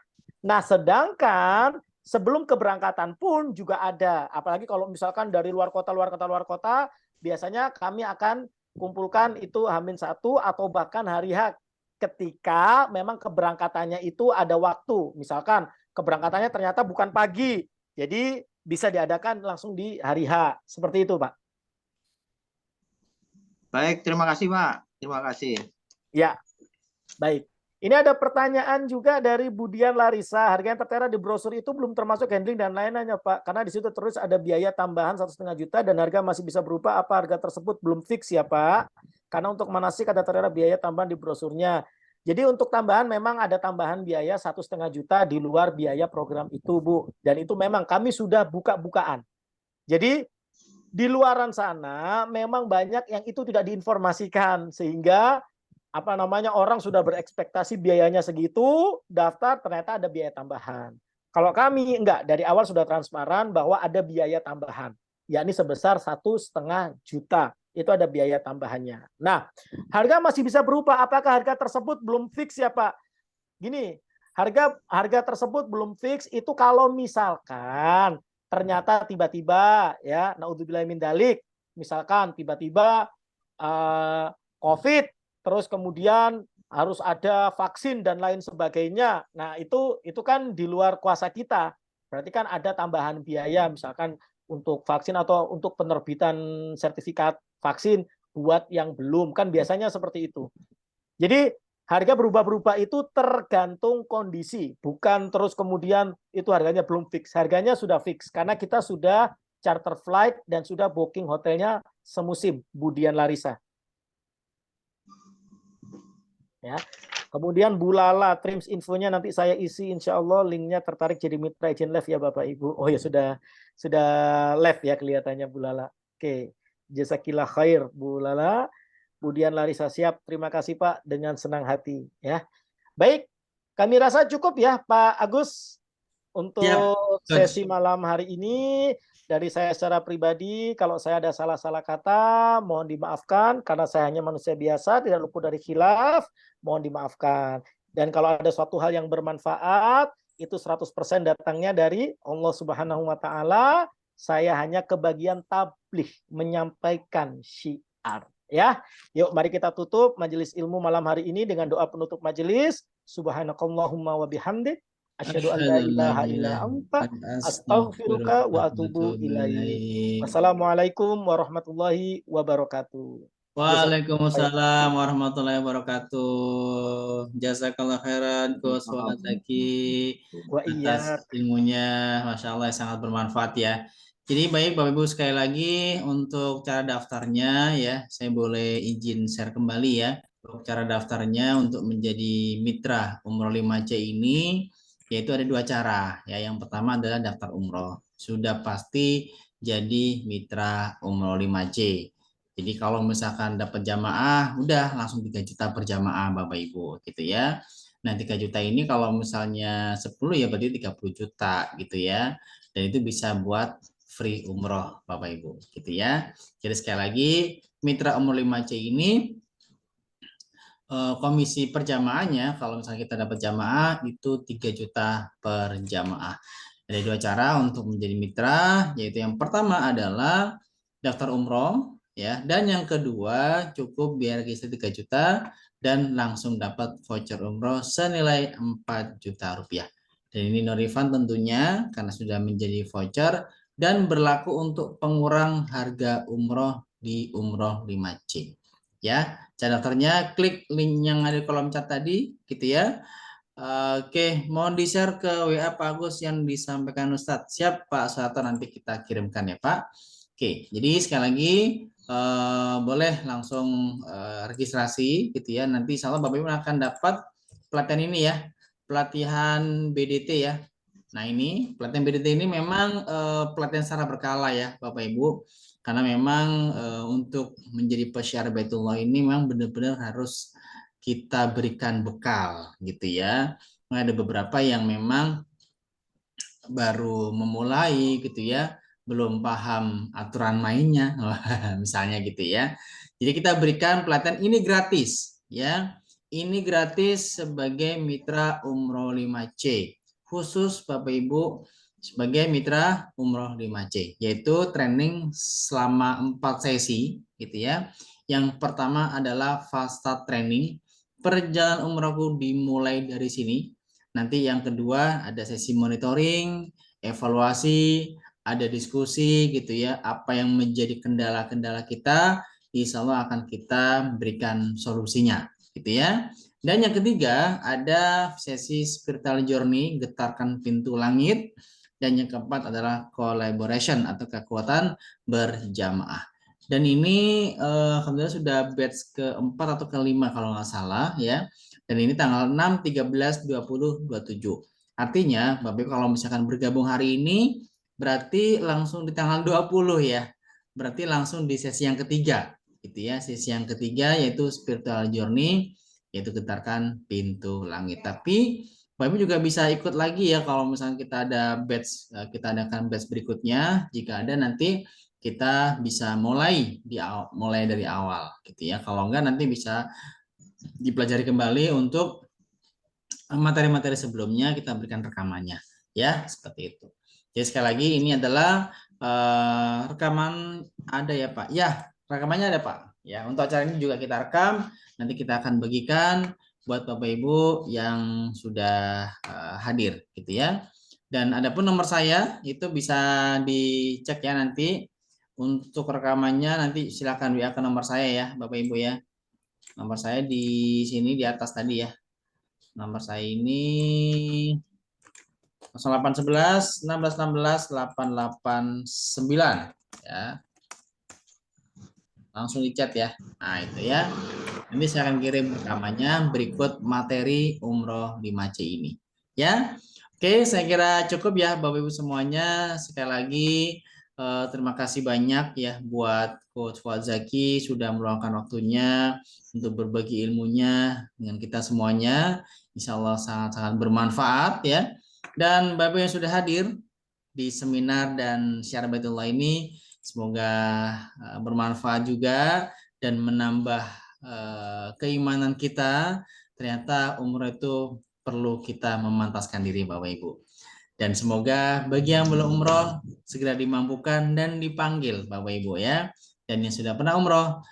S1: Nah, sedangkan sebelum keberangkatan pun juga ada, apalagi kalau misalkan dari luar kota, biasanya kami akan kumpulkan itu H-1 atau bahkan hari H ketika memang keberangkatannya itu ada waktu. Misalkan keberangkatannya ternyata bukan pagi, jadi bisa diadakan langsung di hari H. Seperti itu, Pak.
S5: Baik, terima kasih, Pak. Terima kasih.
S1: Ya, baik. Ini ada pertanyaan juga dari Budian Larissa. Harga yang tertera di brosur itu belum termasuk handling dan lain-lainnya, Pak. Karena di situ terus ada biaya tambahan 1,5 juta dan harga masih bisa berubah. Apa harga tersebut belum fix ya, Pak? Karena untuk manasik ada tertera biaya tambahan di brosurnya. Jadi untuk tambahan memang ada tambahan biaya 1,5 juta di luar biaya program itu, Bu. Dan itu memang kami sudah buka-bukaan. Jadi di luaran sana memang banyak yang itu tidak diinformasikan sehingga orang sudah berekspektasi biayanya segitu, daftar ternyata ada biaya tambahan. Kalau kami enggak, dari awal sudah transparan bahwa ada biaya tambahan, yakni sebesar 1,5 juta. Itu ada biaya tambahannya. Nah, harga masih bisa berubah. Apakah harga tersebut belum fix ya, Pak? gini, harga tersebut belum fix itu kalau misalkan ternyata tiba-tiba ya, naudzubillah min dalik, misalkan tiba-tiba COVID, terus kemudian harus ada vaksin dan lain sebagainya. Nah, itu kan di luar kuasa kita. Berarti kan ada tambahan biaya misalkan untuk vaksin atau untuk penerbitan sertifikat vaksin buat yang belum, kan biasanya seperti itu. Jadi harga berubah-berubah itu tergantung kondisi, bukan terus kemudian itu harganya belum fix. Harganya sudah fix karena kita sudah charter flight dan sudah booking hotelnya semusim, Budian Larissa. Ya. Kemudian Bulala, Trims infonya nanti saya isi, insya Allah linknya tertarik jadi mitra agent live ya Bapak Ibu. Oh ya sudah live ya kelihatannya Bulala. Oke, jazakillah khair Bulala. Budian Larissa siap. Terima kasih Pak, dengan senang hati ya. Baik, kami rasa cukup ya Pak Agus untuk sesi malam hari ini. Dari saya secara pribadi, kalau saya ada salah-salah kata, mohon dimaafkan karena saya hanya manusia biasa, tidak luput dari khilaf, mohon dimaafkan. Dan kalau ada suatu hal yang bermanfaat, itu 100% datangnya dari Allah Subhanahu wa taala. Saya hanya kebagian tabligh, menyampaikan syiar. Ya, yuk mari kita tutup majelis ilmu malam hari ini dengan doa penutup majelis. Subhanakallahumma wa bihamdik, asyhadu an la ilaha illa anta, astaghfiruka wa atubu ilaik. Wassalamualaikum warahmatullahi wabarakatuh.
S2: Waalaikumsalam warahmatullahi wabarakatuh. Jazakallah khairan Gus Zaki atas ilmunya, Masya Allah sangat bermanfaat ya. Jadi baik Bapak Ibu, sekali lagi untuk cara daftarnya ya, saya boleh izin share kembali ya. Untuk cara daftarnya untuk menjadi mitra Umroh 5C ini, yaitu ada dua cara ya. Yang pertama adalah daftar umroh. Sudah pasti jadi mitra Umroh 5C. Jadi kalau misalkan dapat jamaah, udah langsung 3 juta per jamaah Bapak Ibu gitu ya. Nah 3 juta ini kalau misalnya 10 ya berarti 30 juta gitu ya. Dan itu bisa buat free umroh Bapak Ibu gitu ya. Jadi sekali lagi mitra umroh 5C ini komisi per jamaahnya kalau misalnya kita dapat jamaah itu 3 juta per jamaah. Ada dua cara untuk menjadi mitra, yaitu yang pertama adalah daftar umroh ya, dan yang kedua cukup biaya registrasi 3 juta dan langsung dapat voucher umroh senilai 4 juta rupiah. Dan ini no refund tentunya karena sudah menjadi voucher dan berlaku untuk pengurang harga umroh di Umroh 5C. Ya, cara daftarnya klik link yang ada di kolom chat tadi, gitu ya. Oke, mohon di-share ke WA Pak Agus yang disampaikan Ustadz. Siap Pak Soeharto, nanti kita kirimkan ya Pak. Oke, jadi sekali lagi boleh langsung registrasi, gitu ya. Nanti insya Allah Bapak Ibu akan dapat pelatihan ini ya, pelatihan BDT ya. Nah ini pelatihan BDT ini memang pelatihan secara berkala ya Bapak Ibu, karena memang untuk menjadi pesyiar Baitullah ini memang benar-benar harus kita berikan bekal gitu ya. Ada beberapa yang memang baru memulai gitu ya, belum paham aturan mainnya misalnya gitu ya. Jadi kita berikan pelatihan ini gratis ya. Ini gratis sebagai mitra Umroh 5C. Khusus Bapak Ibu sebagai mitra Umroh 5C, yaitu training selama 4 sesi gitu ya. Yang pertama adalah fast start training, perjalanan umrohku dimulai dari sini. Nanti yang kedua ada sesi monitoring, evaluasi, ada diskusi gitu ya, apa yang menjadi kendala-kendala kita, insya Allah akan kita berikan solusinya gitu ya. Dan yang ketiga ada sesi spiritual journey, getarkan pintu langit. Dan yang keempat adalah collaboration atau kekuatan berjamaah. Dan ini alhamdulillah sudah batch keempat atau kelima kalau nggak salah ya. Dan ini tanggal 6, 13, 20, 27. Artinya Bapak kalau misalkan bergabung hari ini berarti langsung di tanggal 20 ya. Berarti langsung di sesi yang ketiga gitu ya. Sesi yang ketiga yaitu spiritual journey, yaitu getarkan pintu langit. Tapi Bapak juga bisa ikut lagi ya kalau misalnya kita ada batch, kita adakan batch berikutnya. Jika ada nanti kita bisa mulai dari awal gitu ya. Kalau enggak nanti bisa dipelajari kembali untuk materi-materi sebelumnya kita berikan rekamannya, ya seperti itu. Jadi sekali lagi ini adalah rekaman ada ya Pak? Ya, rekamannya ada Pak. Ya, untuk acara ini juga kita rekam. Nanti kita akan bagikan buat Bapak Ibu yang sudah hadir, gitu ya. Dan adapun nomor saya itu bisa dicek ya nanti. Untuk rekamannya nanti silakan WA ke nomor saya ya, Bapak Ibu ya. Nomor saya di sini di atas tadi ya. Nomor saya ini 0811 1616 889 ya. Langsung di chat ya. Nah, itu ya. Nanti saya akan kirim rekamannya berikut materi umroh 5C ini. Ya. Oke, saya kira cukup ya Bapak Ibu semuanya. Sekali lagi terima kasih banyak ya buat Coach Fuad Zaki sudah meluangkan waktunya untuk berbagi ilmunya dengan kita semuanya. Insya Allah sangat-sangat bermanfaat ya. Dan Bapak Ibu yang sudah hadir di seminar dan syiar Baitullah ini semoga bermanfaat juga dan menambah keimanan kita. Ternyata umroh itu perlu kita memantaskan diri Bapak Ibu. Dan semoga bagi yang belum umroh segera dimampukan dan dipanggil Bapak Ibu ya. Dan yang sudah pernah umroh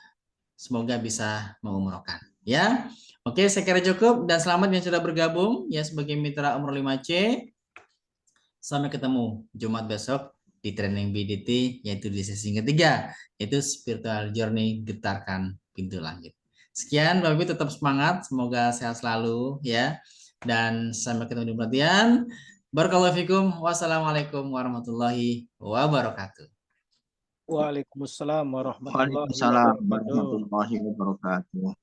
S2: semoga bisa mengumrohkan ya. Oke, saya kira cukup dan selamat yang sudah bergabung ya sebagai mitra umroh 5C. Sampai ketemu Jumat besok di training BDT yaitu di sesi ketiga yaitu spiritual journey getarkan pintu langit. Sekian Bapak Ibu, tetap semangat, semoga sehat selalu ya. Dan sampai ketemu di pelatihan. Barakallahu fikum. Wassalamualaikum warahmatullahi wabarakatuh.
S1: Waalaikumsalam warahmatullahi
S5: Waalaikumsalam
S1: wabarakatuh.
S5: warahmatullahi wabarakatuh.